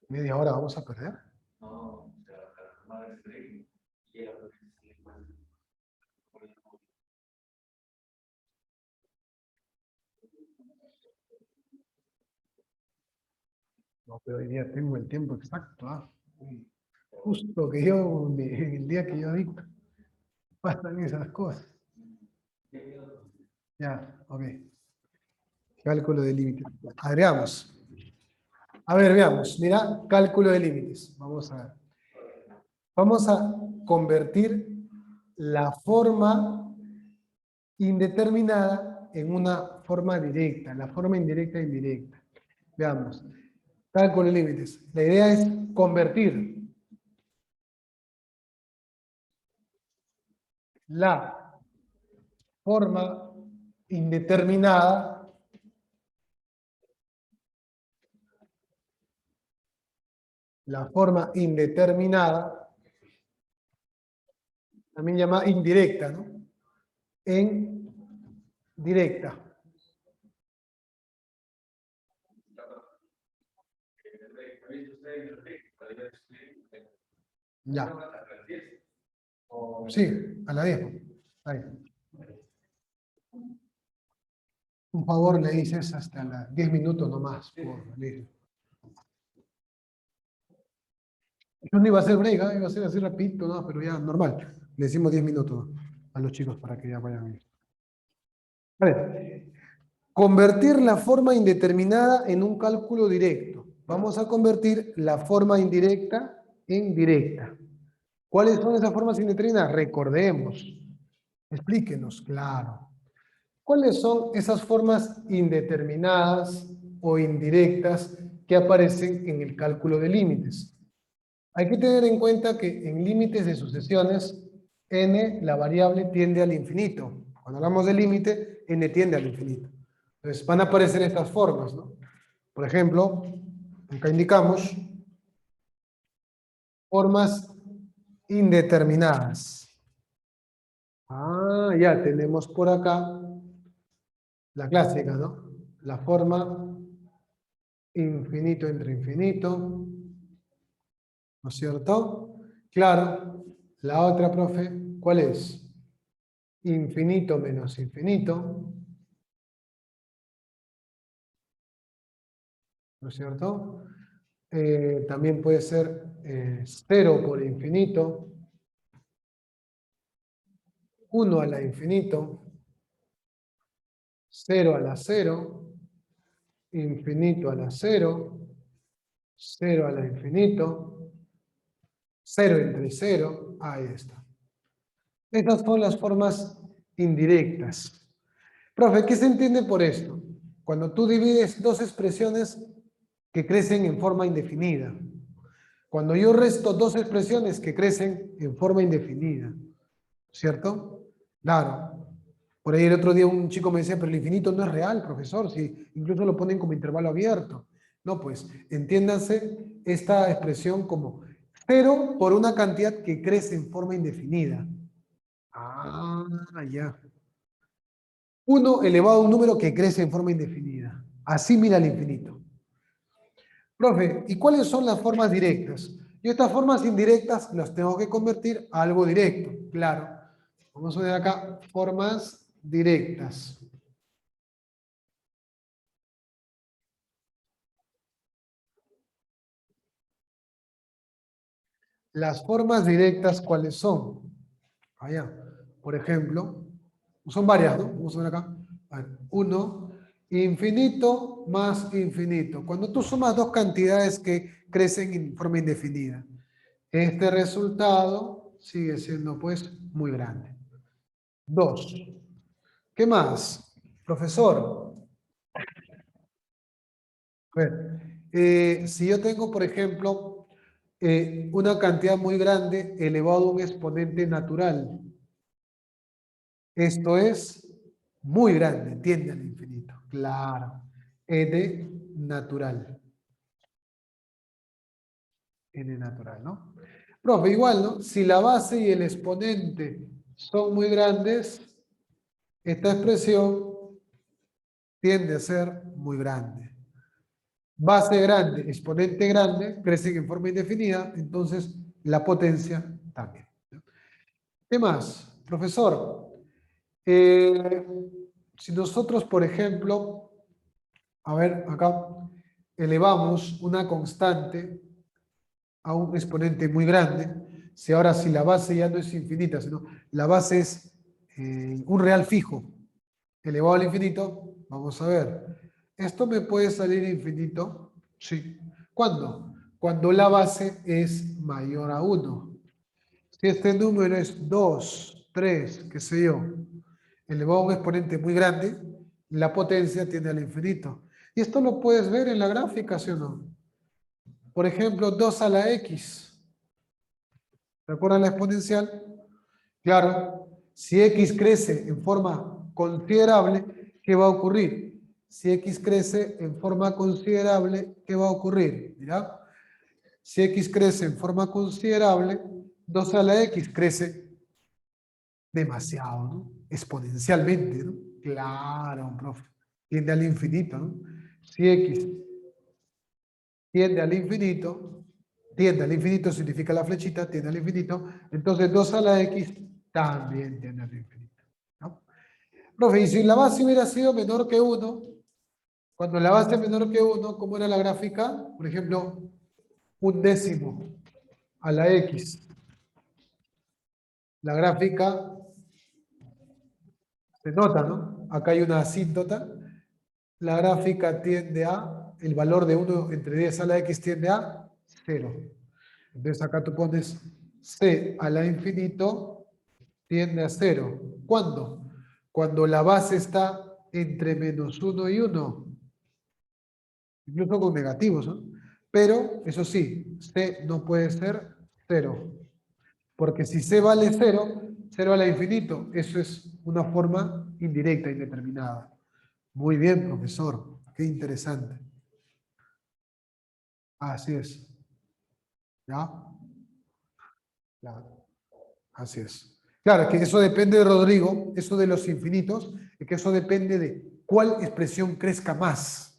A: Media hora vamos a perder. No, pero hoy día tengo el tiempo exacto. ¿Ah? Justo que yo, el día que yo dicto, pasan esas cosas. Ya, ok. Cálculo de límites. Agregamos. A ver, veamos. Mira, cálculo de límites. Vamos a ver. Vamos a convertir la forma indeterminada en una forma directa, la forma indirecta e indirecta. Veamos. Cálculo de límites. La idea es convertir la forma indeterminada también llama indirecta, ¿no? En directa. Ya. Sí, a la 10. Ahí. Un favor, le dices hasta las 10 minutos nomás. Yo no iba a hacer break, iba a ser así rapidito, no, pero ya normal. Le decimos 10 minutos a los chicos para que ya vayan. Vale. Convertir la forma indeterminada en un cálculo directo. Vamos a convertir la forma indirecta en directa. ¿Cuáles son esas formas indeterminadas? Recordemos. Explíquenos, claro. ¿Cuáles son esas formas indeterminadas o indirectas que aparecen en el cálculo de límites? Hay que tener en cuenta que en límites de sucesiones, n, la variable, tiende al infinito. Cuando hablamos de límite, n tiende al infinito. Entonces van a aparecer estas formas, ¿no? Por ejemplo, acá indicamos formas indeterminadas. Ah, ya tenemos por acá la clásica, ¿no? La forma infinito entre infinito, ¿no es cierto? Claro, la otra, profe, ¿cuál es? Infinito menos infinito, ¿no es cierto? También puede ser 0 por infinito, 1 a la infinito, 0 a la 0, infinito a la 0, 0 a la infinito, 0 entre 0, ahí está. Estas son las formas indirectas. Profe, ¿qué se entiende por esto? Cuando tú divides dos expresiones que crecen en forma indefinida. Cuando yo resto dos expresiones que crecen en forma indefinida. ¿Cierto? Claro. Por ahí el otro día un chico me decía, pero el infinito no es real, profesor, si incluso lo ponen como intervalo abierto. No, pues, entiéndanse esta expresión como 0 por una cantidad que crece en forma indefinida. Ah, ya. 1 elevado a un número que crece en forma indefinida. Así mira el infinito. Profe, ¿y cuáles son las formas directas? Yo estas formas indirectas las tengo que convertir a algo directo, claro. Vamos a ver acá, formas directas. Las formas directas, ¿cuáles son? Allá, por ejemplo, son varias, ¿no? Vamos a ver acá. A ver, 1, infinito más infinito. Cuando tú sumas dos cantidades que crecen en forma indefinida, este resultado sigue siendo, pues, muy grande. 2. ¿Qué más? Profesor, a ver, si yo tengo, por ejemplo, una cantidad muy grande elevado a un exponente natural, esto es muy grande, tiende al infinito. Claro. N natural. N natural, ¿no? Profe, igual, ¿no? Si la base y el exponente son muy grandes, esta expresión tiende a ser muy grande. Base grande, exponente grande, crecen en forma indefinida, entonces la potencia también. ¿Qué más? Profesor, eh, si nosotros, por ejemplo, a ver, acá elevamos una constante a un exponente muy grande, si ahora si la base ya no es infinita, sino la base es un real fijo, elevado al infinito, vamos a ver, ¿esto me puede salir infinito? Sí. ¿Cuándo? Cuando la base es mayor a 1. Si este número es 2, 3, qué sé yo, elevado a un exponente muy grande, la potencia tiende al infinito. Y esto lo puedes ver en la gráfica, ¿sí o no? Por ejemplo, 2 a la x. ¿Recuerdan la exponencial? Claro, si x crece en forma considerable, ¿qué va a ocurrir? Si x crece en forma considerable, ¿qué va a ocurrir? Mira, si x crece en forma considerable, 2 a la x crece demasiado, ¿no? Exponencialmente, ¿no? Claro, profe. Tiende al infinito, ¿no? Si x tiende al infinito significa la flechita, tiende al infinito, entonces 2 a la x también tiende al infinito, ¿no? Profe, y si la base hubiera sido menor que 1, cuando la base es menor que 1, ¿cómo era la gráfica? Por ejemplo, un décimo a la x. La gráfica se nota, ¿no? Acá hay una asíntota. La gráfica tiende a, el valor de 1 entre 10 a la x tiende a 0. Entonces acá tú pones c a la infinito tiende a 0. ¿Cuándo? Cuando la base está entre -1 y 1. Incluso con negativos, ¿no? Pero, eso sí, c no puede ser 0. Porque si c vale 0, 0 a la infinito, eso es una forma indirecta, indeterminada. Muy bien, profesor. Qué interesante. Así es. ¿Ya? Claro. Así es. Claro, que eso depende de Rodrigo, eso de los infinitos, y que eso depende de cuál expresión crezca más.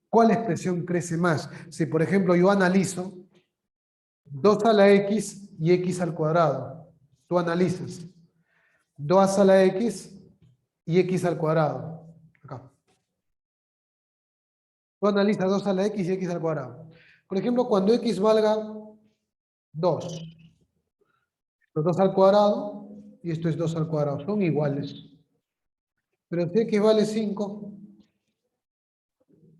A: ¿Cuál expresión crece más? Si, por ejemplo, yo analizo 2 a la x y x al cuadrado. Tú analizas 2 a la x y x al cuadrado. Acá. Tú analizas 2 a la x y x al cuadrado. Por ejemplo, cuando x valga 2, los 2 al cuadrado y esto es 2 al cuadrado, son iguales. Pero si x vale 5,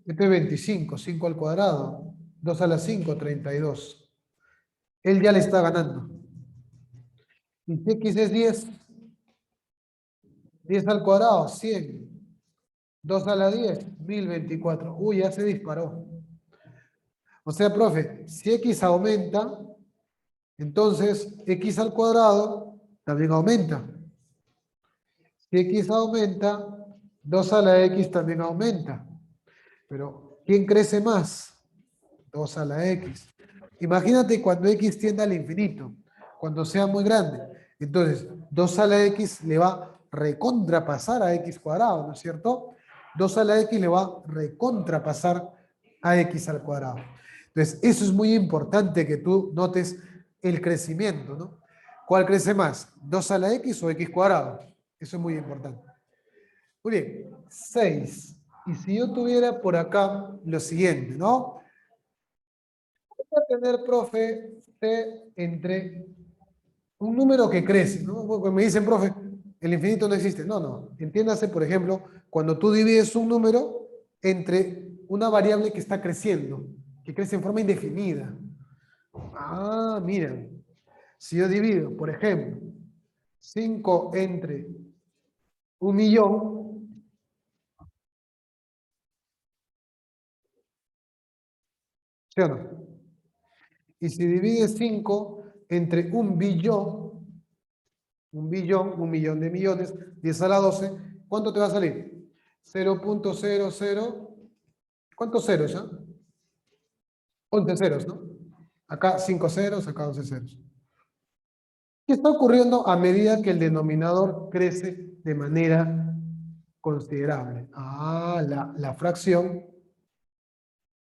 A: este es 25, 5 al cuadrado, 2 a la 5, 32. Él ya le está ganando. Y si x es 10, 10 al cuadrado, 100. 2 a la 10, 1024. Uy, ya se disparó. O sea, profe, si x aumenta, entonces x al cuadrado también aumenta. Si x aumenta, 2 a la x también aumenta. Pero, ¿quién crece más? 2 a la x. Imagínate cuando x tienda al infinito, cuando sea muy grande. Entonces, 2 a la x le va a recontrapasar a x cuadrado, ¿no es cierto? 2 a la x le va a recontrapasar a x al cuadrado. Entonces, eso es muy importante que tú notes el crecimiento, ¿no? ¿Cuál crece más? ¿2 a la x o x cuadrado? Eso es muy importante. Muy bien, 6. Y si yo tuviera por acá lo siguiente, ¿no? Voy a tener, profe, C entre un número que crece, ¿no? Porque me dicen, profe, el infinito no existe. No, no. Entiéndase, por ejemplo, cuando tú divides un número entre una variable que está creciendo, que crece en forma indefinida. Ah, miren. Si yo divido, por ejemplo, 5 entre 1.000.000, ¿sí o no? Y si divides 5 entre 1.000.000.000, 1.000.000.000, 1.000.000 de millones, 10 a la 12, ¿cuánto te va a salir? 0.00, ¿cuántos ceros, ya? 11 ceros, ¿no? Acá 5 ceros, acá 11 ceros. ¿Qué está ocurriendo a medida que el denominador crece de manera considerable? Ah, la fracción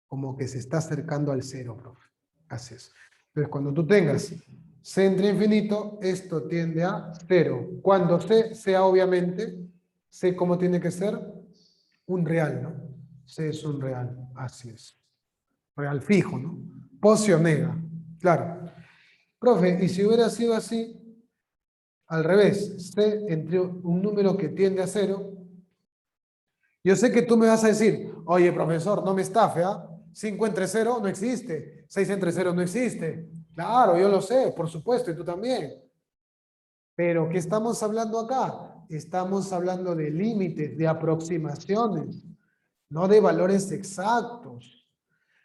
A: como que se está acercando al cero, profe. Así es. Entonces, cuando tú tengas c entre infinito, esto tiende a cero. Cuando c sea obviamente, c como tiene que ser, un real, ¿no? C es un real, así es. Real fijo, ¿no? Pocio mega, claro. Profe, y si hubiera sido así, al revés, c entre un número que tiende a cero, yo sé que tú me vas a decir, oye, profesor, no me estafe, ¿ah? 5 entre cero no existe, 6 entre cero no existe. Claro, yo lo sé, por supuesto, y tú también. Pero, ¿qué estamos hablando acá? Estamos hablando de límites, de aproximaciones, no de valores exactos.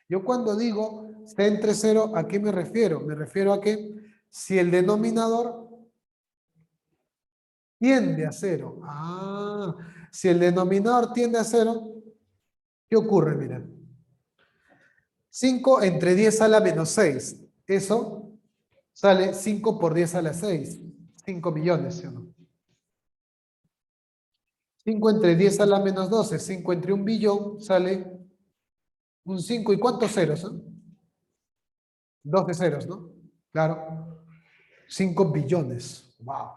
A: Yo cuando digo C entre cero, ¿a qué me refiero? Me refiero a que si el denominador tiende a cero, si el denominador tiende a cero, ¿qué ocurre? Mira, 5 entre 10 a la menos 6. Eso sale 5 por 10 a la 6. 5 millones, ¿sí o no? 5 entre 10 a la menos 12. 5 entre 1.000.000.000 sale un 5. ¿Y cuántos ceros son? 12 ceros, ¿no? Claro. 5 billones. Wow.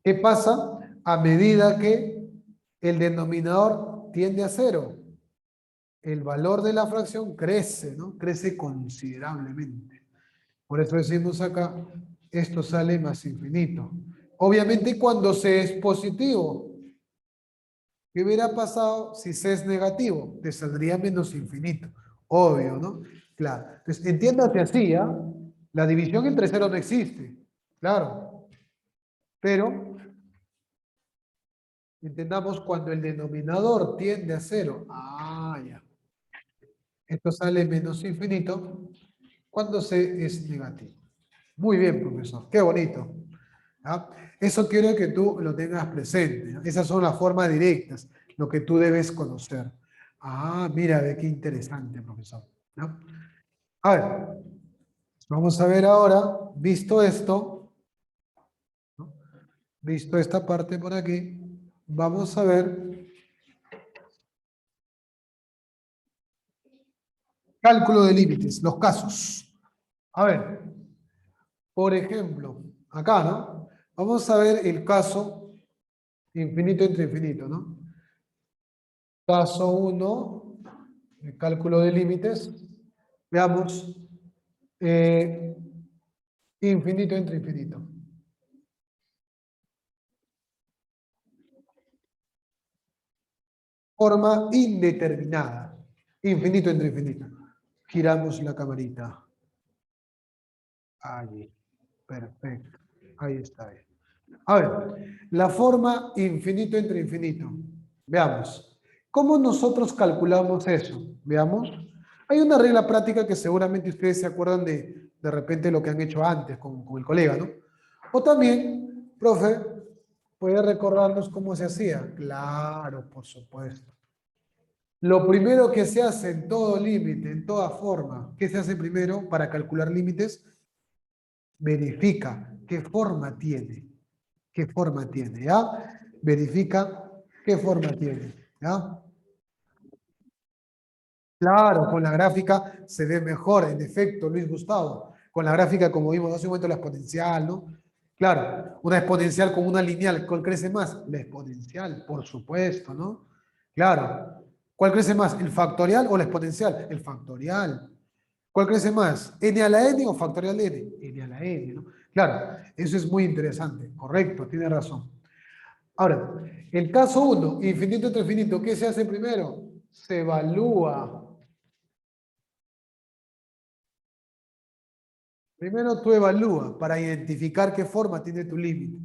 A: ¿Qué pasa a medida que el denominador tiende a cero? El valor de la fracción crece, ¿no? Crece considerablemente. Por eso decimos acá, esto sale más infinito. Obviamente cuando C es positivo. ¿Qué hubiera pasado si C es negativo? Te saldría menos infinito. Obvio, ¿no? Claro. Entonces, entiéndate así, ¿ah? La división entre cero no existe. Claro. Pero entendamos cuando el denominador tiende a cero. Ah, ya. Esto sale menos infinito cuando C es negativo. Muy bien, profesor. Qué bonito. ¿Ah? Eso quiero que tú lo tengas presente, ¿no? Esas son las formas directas, lo que tú debes conocer. Ah, mira, ve qué interesante, profesor. ¿No? A ver, vamos a ver ahora, visto esto, ¿no? Visto esta parte por aquí, vamos a ver cálculo de límites, los casos. A ver, por ejemplo, acá, ¿no? Vamos a ver el caso infinito entre infinito, ¿no? Caso uno, el cálculo de límites. Veamos, eh, infinito entre infinito. Forma indeterminada. Infinito entre infinito. Giramos la camarita. Allí. Perfecto. Ahí está. A ver, la forma infinito entre infinito. Veamos. ¿Cómo nosotros calculamos eso? Veamos. Hay una regla práctica que seguramente ustedes se acuerdan de repente lo que han hecho antes con el colega, ¿no? O también, profe, puede recordarnos cómo se hacía. Claro, por supuesto. Lo primero que se hace en todo límite, en toda forma, ¿qué se hace primero para calcular límites? Verifica qué forma tiene. ¿Qué forma tiene? ¿Ya? Verifica qué forma tiene. ¿Ya? Claro, con la gráfica se ve mejor, en efecto, Luis Gustavo. Con la gráfica, como vimos hace un momento, la exponencial, ¿no? Claro, una exponencial con una lineal, ¿cuál crece más? La exponencial, por supuesto, ¿no? Claro. ¿Cuál crece más? ¿El factorial o la exponencial? El factorial. ¿Cuál crece más? ¿N a la N o factorial de N? N a la N, ¿no? Claro, eso es muy interesante. Correcto, tiene razón. Ahora, el caso uno, infinito entre infinito, ¿qué se hace primero? Se evalúa. Primero tú evalúas para identificar qué forma tiene tu límite.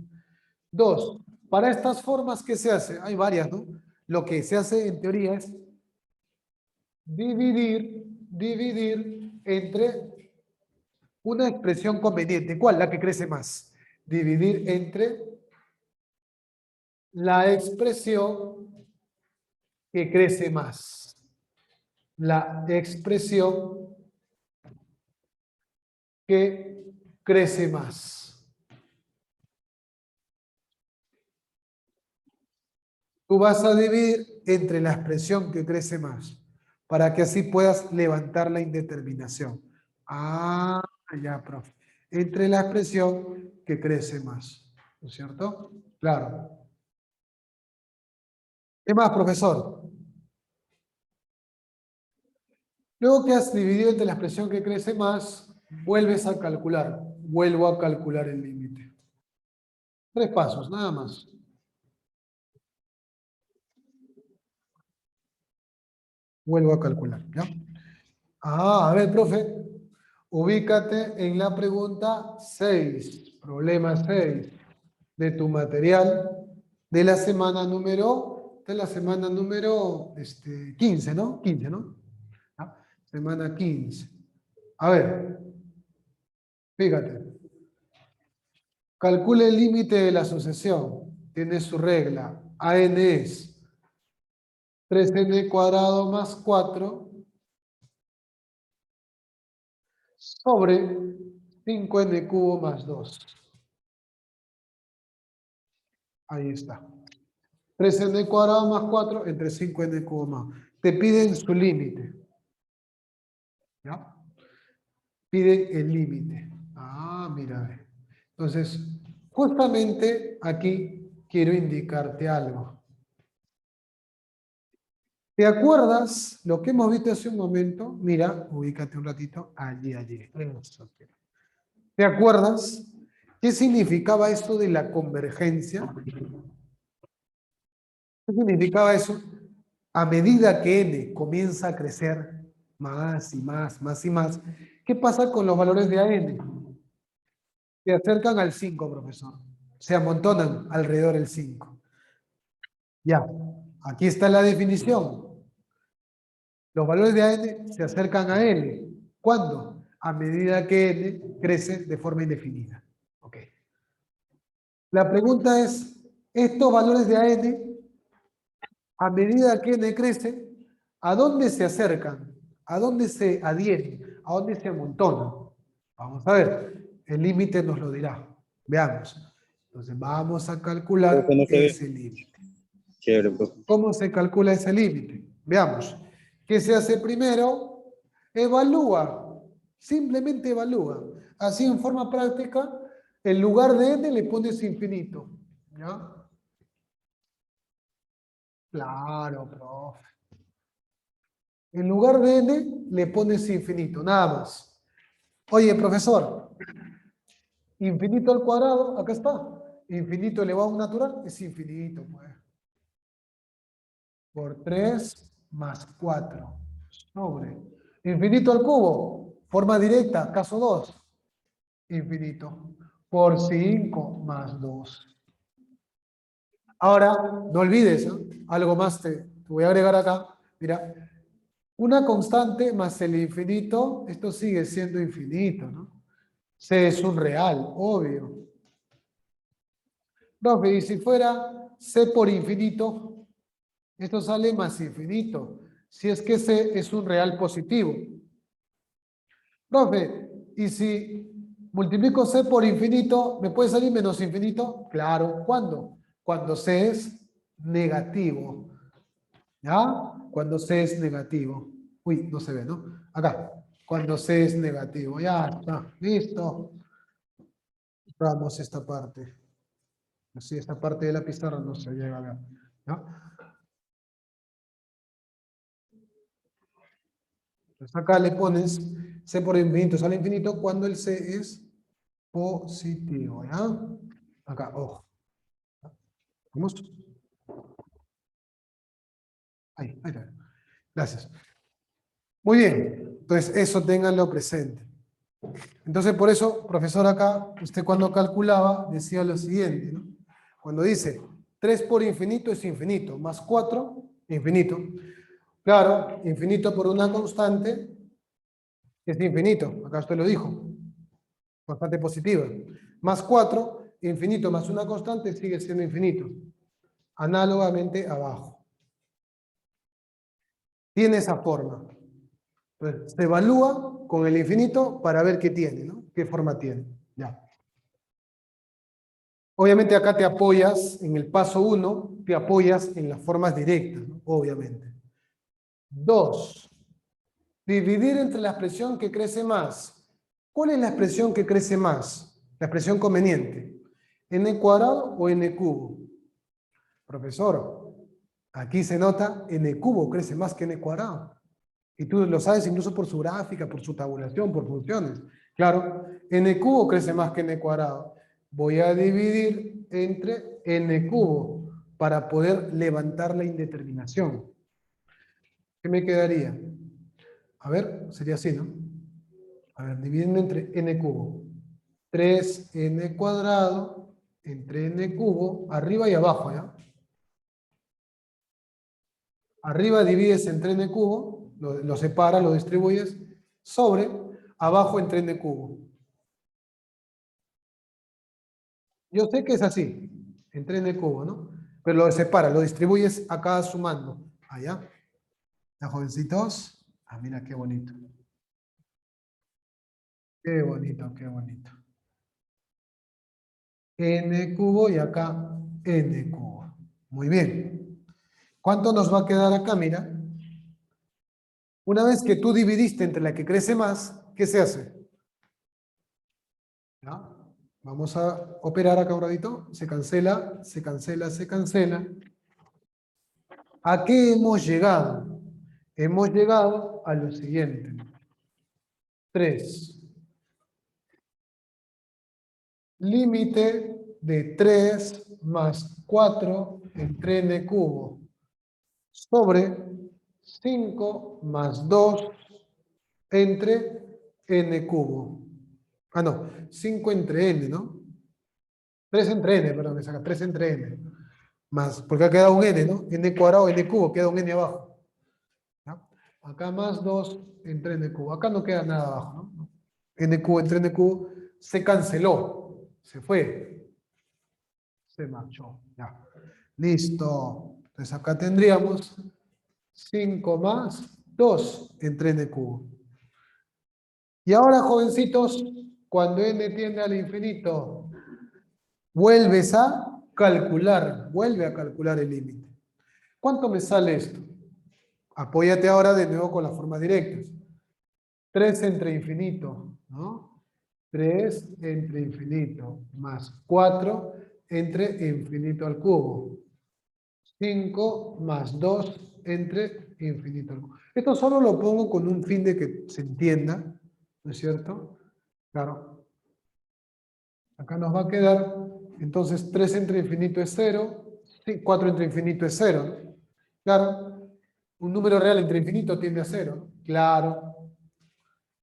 A: Dos, para estas formas, ¿qué se hace? Hay varias, ¿no? Lo que se hace en teoría es dividir entre una expresión conveniente. ¿Cuál? La que crece más. Dividir entre la expresión que crece más. La expresión que crece más. Tú vas a dividir entre la expresión que crece más, para que así puedas levantar la indeterminación. Ah, ya, profe. Entre la expresión que crece más. ¿No es cierto? Claro. ¿Qué más, profesor? Luego que has dividido entre la expresión que crece más, vuelves a calcular. Vuelvo a calcular el límite. Tres pasos, nada más. Vuelvo a calcular, ¿ya? Ah, a ver, profe. Ubícate en la pregunta 6, problema 6 de tu material de la semana número 15, ¿no? 15, ¿no? ¿Ah? Semana 15. A ver, fíjate. Calcule el límite de la sucesión. Tiene su regla. AN es 3n cuadrado más 4 sobre 5n cubo más 2. Ahí está. 3n cuadrado más 4 entre 5n cubo más. Te piden su límite. ¿Ya? Piden el límite. Ah, mira. Entonces, justamente aquí quiero indicarte algo. ¿Te acuerdas lo que hemos visto hace un momento? Mira, ubícate un ratito. Allí. Eso. ¿Te acuerdas qué significaba esto de la convergencia? ¿Qué significaba eso? A medida que n comienza a crecer más y más, más y más, ¿qué pasa con los valores de AN? Se acercan al 5, profesor. Se amontonan alrededor del 5. Ya, aquí está la definición. Los valores de AN se acercan a N. ¿Cuándo? A medida que N crece de forma indefinida. Ok. La pregunta es, estos valores de AN, a medida que N crece, ¿a dónde se acercan? ¿A dónde se adhieren? ¿A dónde se amontonan? Vamos a ver. El límite nos lo dirá. Veamos. Entonces vamos a
B: Profe,
A: calcular
B: no se ve.
A: ese límite.
B: Chévere, profe.
A: ¿Cómo se calcula ese límite? Veamos. ¿Qué se hace primero? Evalúa. Simplemente evalúa. Así en forma práctica, en lugar de n le pones infinito. ¿Ya? Claro, profe. En lugar de n le pones infinito, nada más. Oye, profesor, infinito al cuadrado, acá está. Infinito elevado a un natural es infinito, pues. Por 3 más 4 sobre infinito al cubo, forma directa, caso 2, infinito, por 5 más 2. Ahora, no olvides, ¿no? Algo más te voy a agregar acá. Mira, una constante más el infinito, esto sigue siendo infinito, ¿no? C es un real, obvio. Profe, y si fuera C por infinito, esto sale más infinito. Si es que C es un real positivo. Profe, y si multiplico C por infinito, ¿me puede salir menos infinito? Claro. ¿Cuándo? Cuando C es negativo. ¿Ya? Cuando C es negativo. Uy, no se ve, ¿no? Acá. Cuando C es negativo. Ya está. Listo. Cerramos esta parte. Así, esta parte de la pizarra no se llega a ver. ¿Ya? Entonces acá le pones C por infinito sale infinito cuando el C es positivo. ¿Ya? Acá, ojo. ¿Vamos? Ahí está. Gracias. Muy bien. Entonces, eso ténganlo presente. Entonces, por eso, profesor, acá, usted cuando calculaba decía lo siguiente, ¿no? Cuando dice 3 por infinito es infinito, más 4, infinito. Claro, infinito por una constante es infinito. Acá usted lo dijo. Constante positiva. Más 4, infinito más una constante sigue siendo infinito. Análogamente abajo. Tiene esa forma. Entonces, se evalúa con el infinito para ver qué tiene, ¿no? ¿Qué forma tiene? Ya. Obviamente acá te apoyas, en el paso 1, te apoyas en las formas directas, ¿no? Obviamente. 2. Dividir entre la expresión que crece más. ¿Cuál es la expresión que crece más? La expresión conveniente. ¿N cuadrado o N cubo? Profesor, aquí se nota N cubo crece más que N cuadrado. Y tú lo sabes incluso por su gráfica, por su tabulación, por funciones. Claro, n cubo crece más que n cuadrado. Voy a dividir entre n cubo para poder levantar la indeterminación. ¿Qué me quedaría? A ver, sería así, ¿no? A ver, dividiendo entre n cubo. 3n cuadrado entre n cubo, arriba y abajo, ¿ya? Arriba divides entre n cubo, lo separas, lo distribuyes, sobre, abajo entre n cubo. Yo sé que es así, entre n cubo, ¿no? Pero lo separa, lo distribuyes acá sumando. Allá. ¿Ya, jovencitos? Ah, mira qué bonito. Qué bonito, qué bonito. N cubo y acá n cubo. Muy bien. ¿Cuánto nos va a quedar acá? Mira. Una vez que tú dividiste entre la que crece más, ¿qué se hace? ¿Ya? Vamos a operar acá un ratito. Se cancela, se cancela, se cancela. ¿A qué hemos llegado? Hemos llegado a lo siguiente. 3. Límite de 3 más 4 entre n cubo sobre 5 más 2 entre n cubo. Ah, no, 5 entre n, ¿no? 3 entre n, perdón, me saca 3 entre n. Más, porque ha quedado un n, ¿no? N cuadrado, n cubo, queda un n abajo. ¿Ya? Acá más 2 entre n cubo. Acá no queda nada abajo, ¿no? N cubo entre n cubo se canceló, se fue, se marchó. Ya. Listo. Entonces acá tendríamos 5 más 2 entre n cubo. Y ahora, jovencitos, cuando n tiende al infinito, vuelves a calcular, vuelve a calcular el límite. ¿Cuánto me sale esto? Apóyate ahora de nuevo con las formas directas. 3 entre infinito, ¿no? 3 entre infinito más 4 entre infinito al cubo. 5 más 2 entre infinito al cubo. Esto solo lo pongo con un fin de que se entienda, ¿no es cierto? Claro. Acá nos va a quedar, entonces 3 entre infinito es 0, 4 entre infinito es 0, ¿no? Claro. Un número real entre infinito tiende a 0, ¿no? Claro.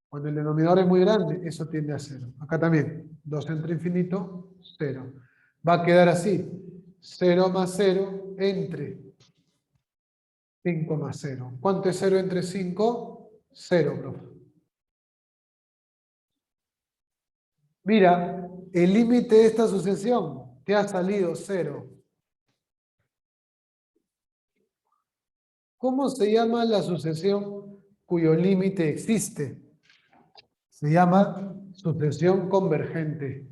A: Cuando el denominador es muy grande, eso tiende a 0. Acá también, 2 entre infinito, 0. Va a quedar así, 0 más 0 entre 5 más 0. ¿Cuánto es 0 entre 5? 0, profe. Mira, el límite de esta sucesión te ha salido 0. ¿Cómo se llama la sucesión cuyo límite existe? Se llama sucesión convergente.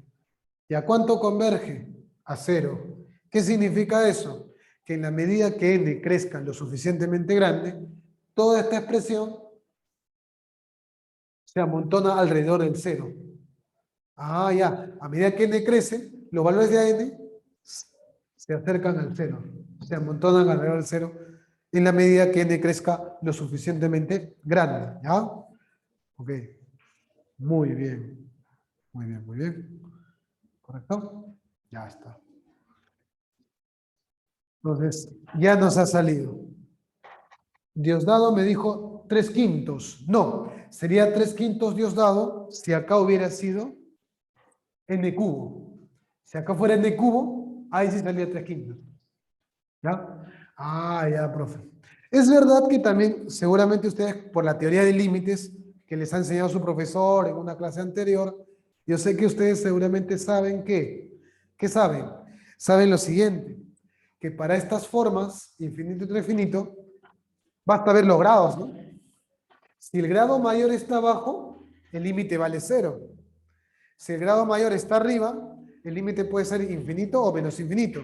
A: ¿Y a cuánto converge? A 0. ¿Qué significa eso? Que en la medida que n crezca lo suficientemente grande, toda esta expresión se amontona alrededor del 0. Ah, ya. A medida que n crece, los valores de n se acercan al 0. Se amontonan alrededor del 0 en la medida que n crezca lo suficientemente grande. ¿Ya? Ok. Muy bien. Muy bien, muy bien. ¿Correcto? Ya está. Entonces, ya nos ha salido. Diosdado me dijo 3/5. No, sería 3/5 Diosdado si acá hubiera sido n cubo. Si acá fuera n cubo, ahí sí salía 3/5. ¿Ya? Ah, ya, profe. Es verdad que también, seguramente ustedes, por la teoría de límites que les ha enseñado su profesor en una clase anterior, yo sé que ustedes seguramente saben que, ¿qué saben? Saben lo siguiente, que para estas formas, infinito y infinito, basta ver los grados, ¿no? Si el grado mayor está abajo, el límite vale 0. Si el grado mayor está arriba, el límite puede ser infinito o menos infinito.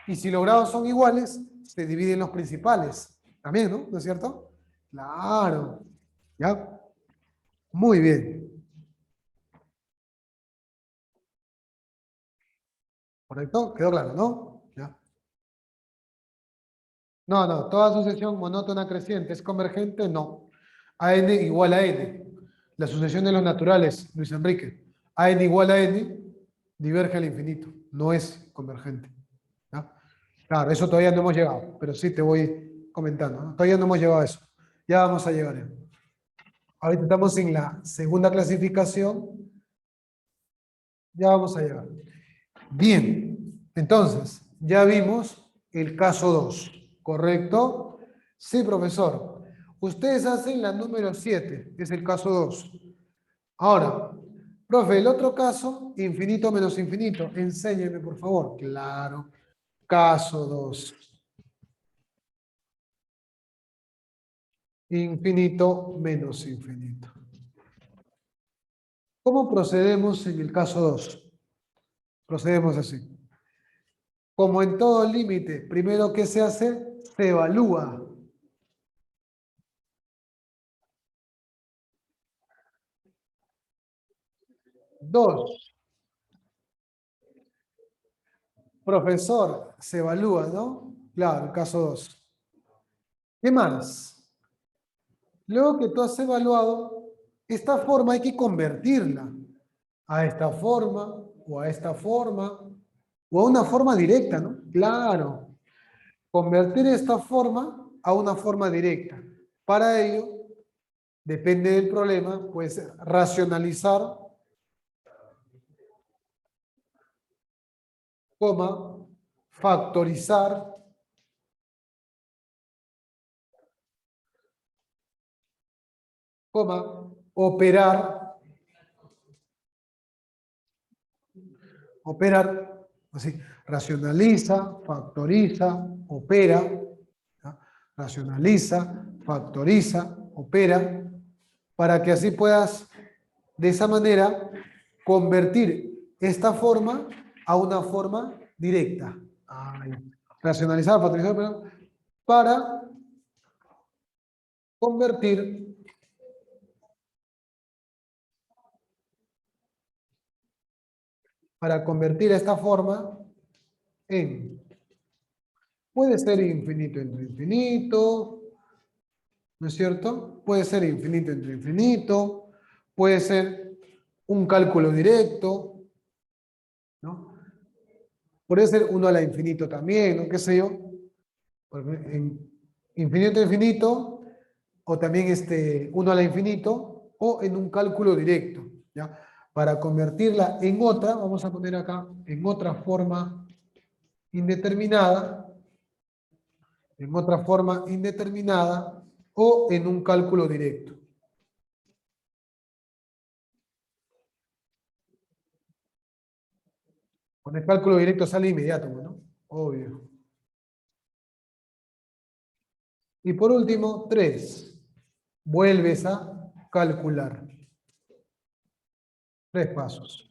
A: Y si los grados son iguales, se dividen los principales. También, ¿no? ¿No es cierto? Claro. ¿Ya? Muy bien. ¿Correcto? ¿Quedó claro, no? ¿Ya? No, no. Toda sucesión monótona creciente es convergente, no. AN igual a N. La sucesión de los naturales, Luis Enrique. AN igual a N diverge al infinito. No es convergente. ¿Ya? Claro, eso todavía no hemos llegado, pero sí te voy comentando, ¿no? Todavía no hemos llegado a eso. Ya vamos a llegar. Ahorita estamos en la segunda clasificación. Ya vamos a llegar. Bien, entonces, ya vimos el caso 2, ¿correcto? Sí, profesor. Ustedes hacen la número 7, que es el caso 2. Ahora, profe, el otro caso, infinito menos infinito. Enséñeme, por favor. Claro. Caso 2. Infinito menos infinito. ¿Cómo procedemos en el caso 2? Procedemos así. Como en todo límite, primero que se hace, se evalúa. Dos, profesor, se evalúa, ¿no? Claro, caso 2. ¿Qué más? Luego que tú has evaluado, esta forma hay que convertirla a esta forma o a esta forma. O a una forma directa, ¿no? Claro. Convertir esta forma a una forma directa. Para ello, depende del problema, pues racionalizar, coma, factorizar, coma, operar, así, racionaliza, factoriza, opera, ¿ya? Racionaliza, factoriza, opera, para que así puedas, de esa manera, convertir esta forma a una forma directa. Ay, racionalizar, factorizar, opera, para convertir esta forma en, puede ser infinito entre infinito, ¿no es cierto? Puede ser infinito entre infinito, puede ser un cálculo directo, ¿no? Puede ser uno a la infinito también, ¿no? ¿Qué sé yo? En infinito a infinito, o también uno a la infinito, o en un cálculo directo, ¿ya? Para convertirla en otra, vamos a poner acá, en otra forma indeterminada, o en un cálculo directo. Con el cálculo directo sale inmediato, ¿no? Obvio. Y por último, 3. Vuelves a calcular. 3 pasos.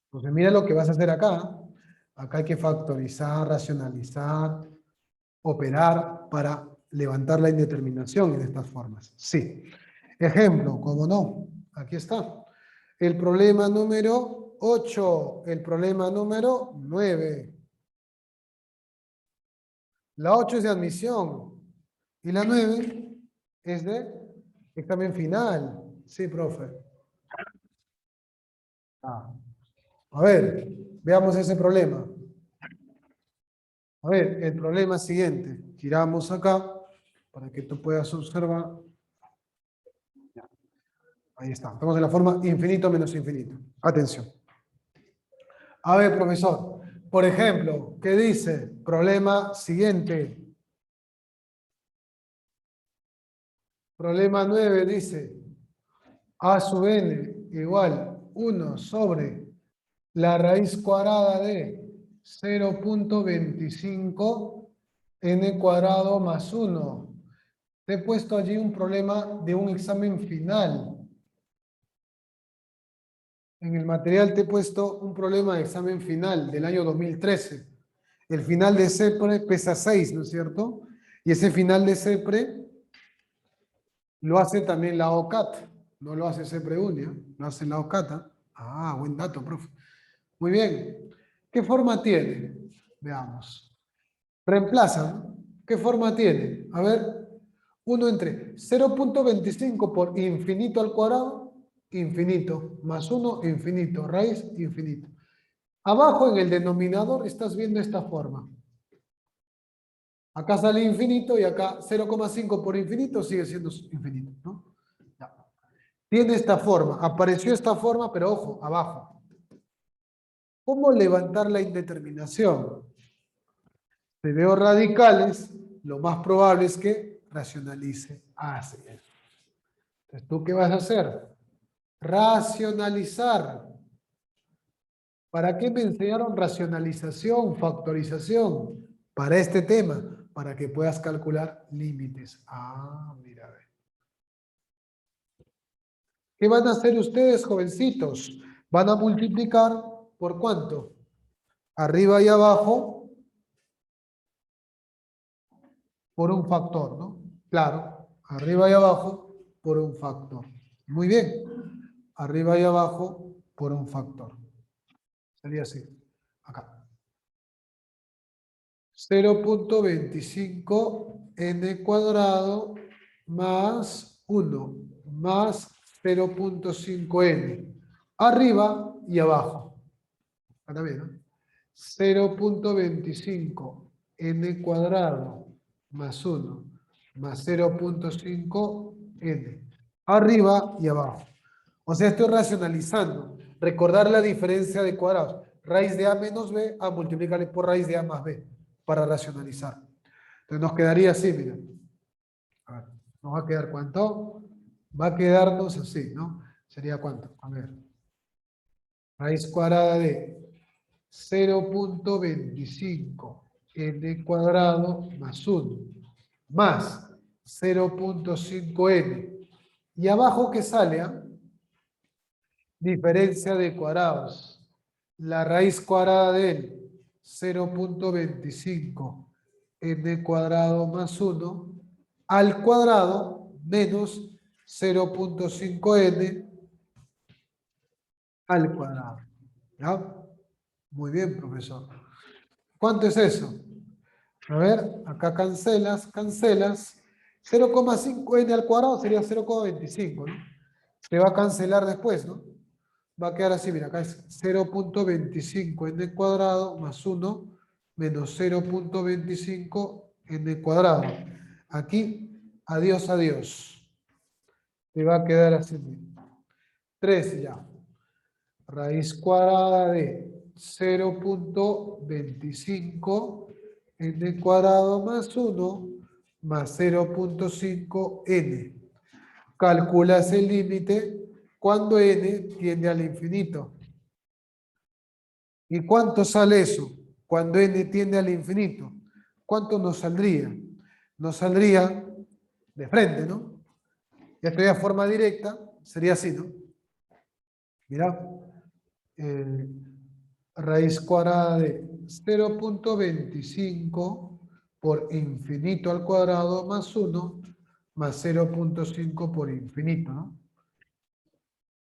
A: Entonces mira lo que vas a hacer acá. Acá hay que factorizar, racionalizar, operar para levantar la indeterminación en estas formas. Sí. Ejemplo, ¿cómo no? Aquí está. El problema número 8. El problema número 9. La 8 es de admisión. Y la 9 es de examen final. Sí, profe. Ah. A ver, veamos ese problema. A ver, el problema siguiente. Giramos acá para que tú puedas observar. Ahí está. Estamos en la forma infinito menos infinito. Atención. A ver, profesor. Por ejemplo, ¿qué dice? Problema siguiente. Problema 9 dice a sub n igual 1 sobre la raíz cuadrada de 0.25 n cuadrado más 1. Te he puesto allí un problema de un examen final. En el material te he puesto un problema de examen final del año 2013. El final de CEPRE pesa 6, ¿no es cierto? Y ese final de CEPRE lo hace también la OCAT. No lo hace CEPRE UNIA, lo hace la OCAT. Ah, buen dato, profe. Muy bien. ¿Qué forma tiene? Veamos. Reemplazan. ¿Qué forma tiene? A ver, 1 entre 0.25 por infinito al cuadrado, infinito, más 1, infinito, raíz, infinito. Abajo en el denominador estás viendo esta forma. Acá sale infinito y acá 0,5 por infinito sigue siendo infinito, ¿no? Ya. Tiene esta forma, apareció esta forma, pero ojo, abajo. ¿Cómo levantar la indeterminación? Si veo radicales, lo más probable es que racionalice. Así es. Entonces, ¿tú qué vas a hacer? Racionalizar. ¿Para qué me enseñaron racionalización, factorización? Para este tema, para que puedas calcular límites. Ah, mira. ¿Qué van a hacer ustedes, jovencitos? Van a multiplicar ¿por cuánto? Arriba y abajo por un factor, ¿no? Claro, arriba y abajo por un factor. Muy bien. Arriba y abajo por un factor. Sería así. Acá. 0.25 n cuadrado más 1 más 0.5 n. Arriba y abajo. Para ver, ¿no? 0.25 n cuadrado más 1 más 0.5 n. Arriba y abajo. O sea, estoy racionalizando. Recordar la diferencia de cuadrados. Raíz de a menos b a multiplicarle por raíz de a más b para racionalizar. Entonces nos quedaría así, miren. A ver, ¿nos va a quedar cuánto? Va a quedarnos así, ¿no? ¿Sería cuánto? A ver. Raíz cuadrada de 0.25 n cuadrado más 1 más 0.5 n. Y abajo que sale, ¿ah? Diferencia de cuadrados. La raíz cuadrada de 0.25 n cuadrado más 1 al cuadrado menos 0.5 n al cuadrado. ¿Ya? Muy bien, profesor. ¿Cuánto es eso? A ver, acá cancelas, cancelas. 0,5 n al cuadrado sería 0,25, ¿no? Se va a cancelar después, ¿no? Va a quedar así, mira, acá es 0.25 n cuadrado más 1 menos 0.25 n cuadrado. Aquí, adiós, adiós. Te va a quedar así. 3 ya. Raíz cuadrada de 0.25 n cuadrado más 1 más 0.5 n. Calculas el límite cuando n tiende al infinito. ¿Y cuánto sale eso? Cuando n tiende al infinito. ¿Cuánto nos saldría? Nos saldría de frente, ¿no? Esto ya de forma directa sería así, ¿no? Mira, raíz cuadrada de 0.25 por infinito al cuadrado más 1 más 0.5 por infinito, ¿no?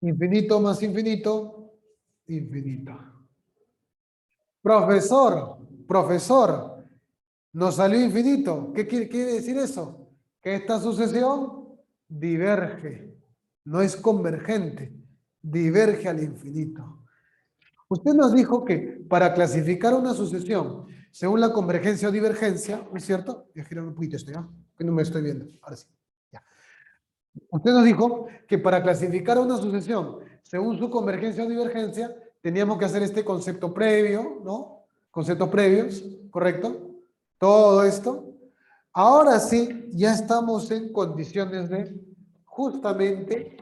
A: Infinito más infinito, infinito. Profesor, nos salió infinito. ¿Qué quiere decir eso? Que esta sucesión diverge, no es convergente, diverge al infinito. Usted nos dijo que para clasificar una sucesión según la convergencia o divergencia, ¿no es cierto? Voy a girar un poquito esto, ¿ya? Que no me estoy viendo. Ahora sí. Ya. Usted nos dijo que para clasificar una sucesión según su convergencia o divergencia, teníamos que hacer este concepto previo, ¿no? Conceptos previos, ¿correcto? Todo esto. Ahora sí, ya estamos en condiciones de justamente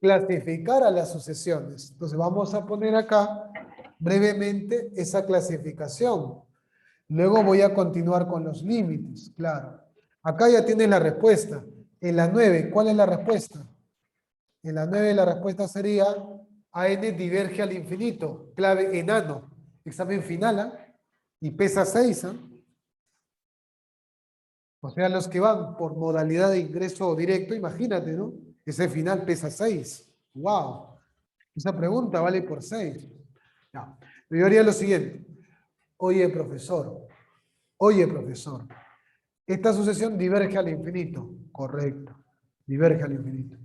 A: clasificar a las sucesiones. Entonces vamos a poner acá brevemente esa clasificación. Luego voy a continuar con los límites, claro. Acá ya tienes la respuesta. En la 9, ¿cuál es la respuesta? En la 9 la respuesta sería AN diverge al infinito, clave enano. Examen final, ¿ah? Y pesa 6, ¿ah? O sea, los que van por modalidad de ingreso directo, imagínate, ¿no? Ese final pesa 6. ¡Wow! Esa pregunta vale por 6. Ya. Yo haría lo siguiente. Oye, profesor, esta sucesión diverge al infinito. Correcto. Diverge al infinito.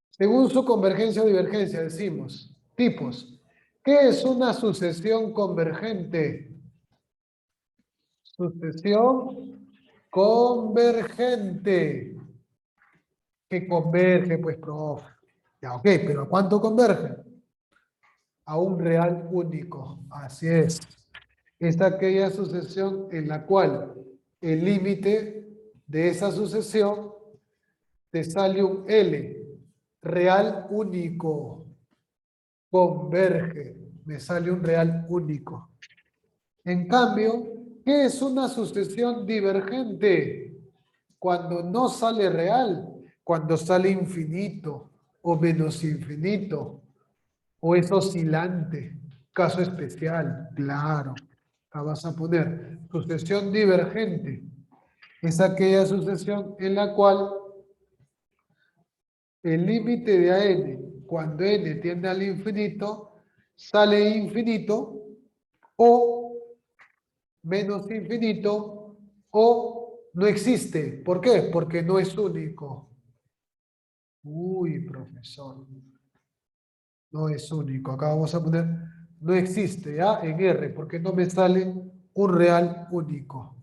A: Según su convergencia o divergencia, decimos, tipos. ¿Qué es una sucesión convergente? Sucesión convergente. ¿Qué converge, pues, profe? Ya, ok, pero ¿a cuánto converge? A un real único. Así es. Es aquella sucesión en la cual el límite de esa sucesión te sale un L, real único, converge, me sale un real único. En cambio, ¿qué es una sucesión divergente? Cuando no sale real, cuando sale infinito o menos infinito, o es oscilante, caso especial, claro. Acá vas a poner sucesión divergente. Es aquella sucesión en la cual el límite de AN, cuando n tiende al infinito, sale infinito o menos infinito o no existe. ¿Por qué? Porque no es único. Uy, profesor. No es único. Acá vamos a poner no existe, ¿ya? En R, porque no me sale un real único.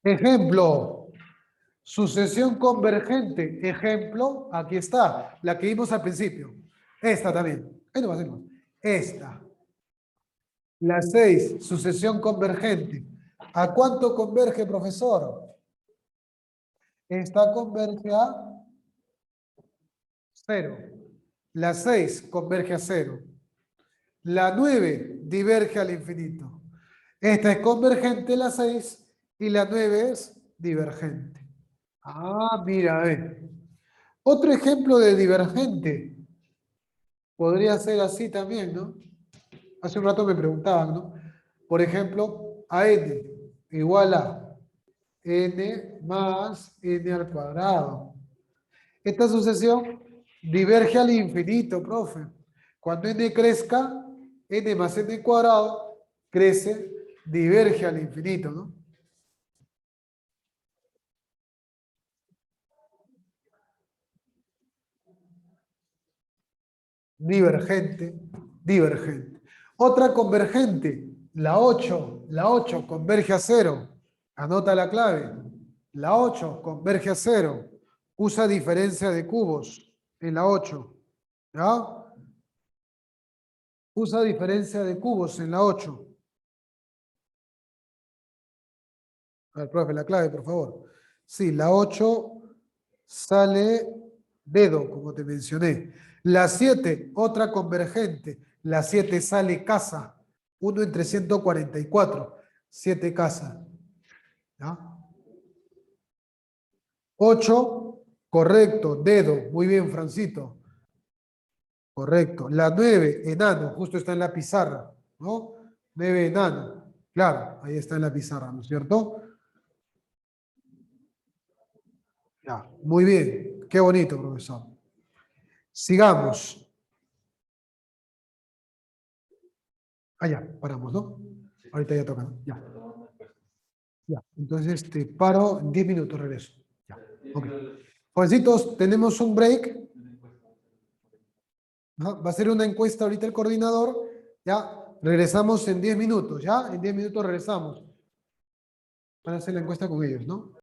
A: Ejemplo, sucesión convergente. Ejemplo, aquí está, la que vimos al principio. Esta también. Ahí no va a ser más. Esta. La 6, sucesión convergente. ¿A cuánto converge, profesor? Esta converge a 0. La 6 converge a 0. La 9 diverge al infinito. Esta es convergente, la 6, y la 9 es divergente. Ah, mira, a ver. Otro ejemplo de divergente podría ser así también, ¿no? Hace un rato me preguntaban, ¿no? Por ejemplo, a n igual a n más n al cuadrado. Esta sucesión diverge al infinito, profe. Cuando n crezca, n más n cuadrado crece, diverge al infinito, ¿no? Divergente, divergente. Otra convergente, la 8 converge a 0. Anota la clave. La 8 converge a 0. Usa diferencia de cubos en la 8. ¿Ya? Usa diferencia de cubos en la 8. A ver, profe, la clave, por favor. Sí, la 8 sale dedo, como te mencioné. La 7, otra convergente. La 7 sale casa. 1 entre 144. 7 casa. ¿Ya? 8, correcto, dedo. Muy bien, Francito. Correcto. La 9, enano, justo está en la pizarra, ¿no? 9, enano. Claro, ahí está en la pizarra, ¿no es cierto? Ya, muy bien. Qué bonito, profesor. Sigamos. Ah, ya, paramos, ¿no? Ahorita ya toca, ¿no? Ya, ya. Entonces te paro en 10 minutos, regreso. Ya, ok. Jovencitos, tenemos un break. ¿No? Va a ser una encuesta ahorita el coordinador. Ya, regresamos en 10 minutos, ¿ya? En 10 minutos regresamos. Van a hacer la encuesta con ellos, ¿no?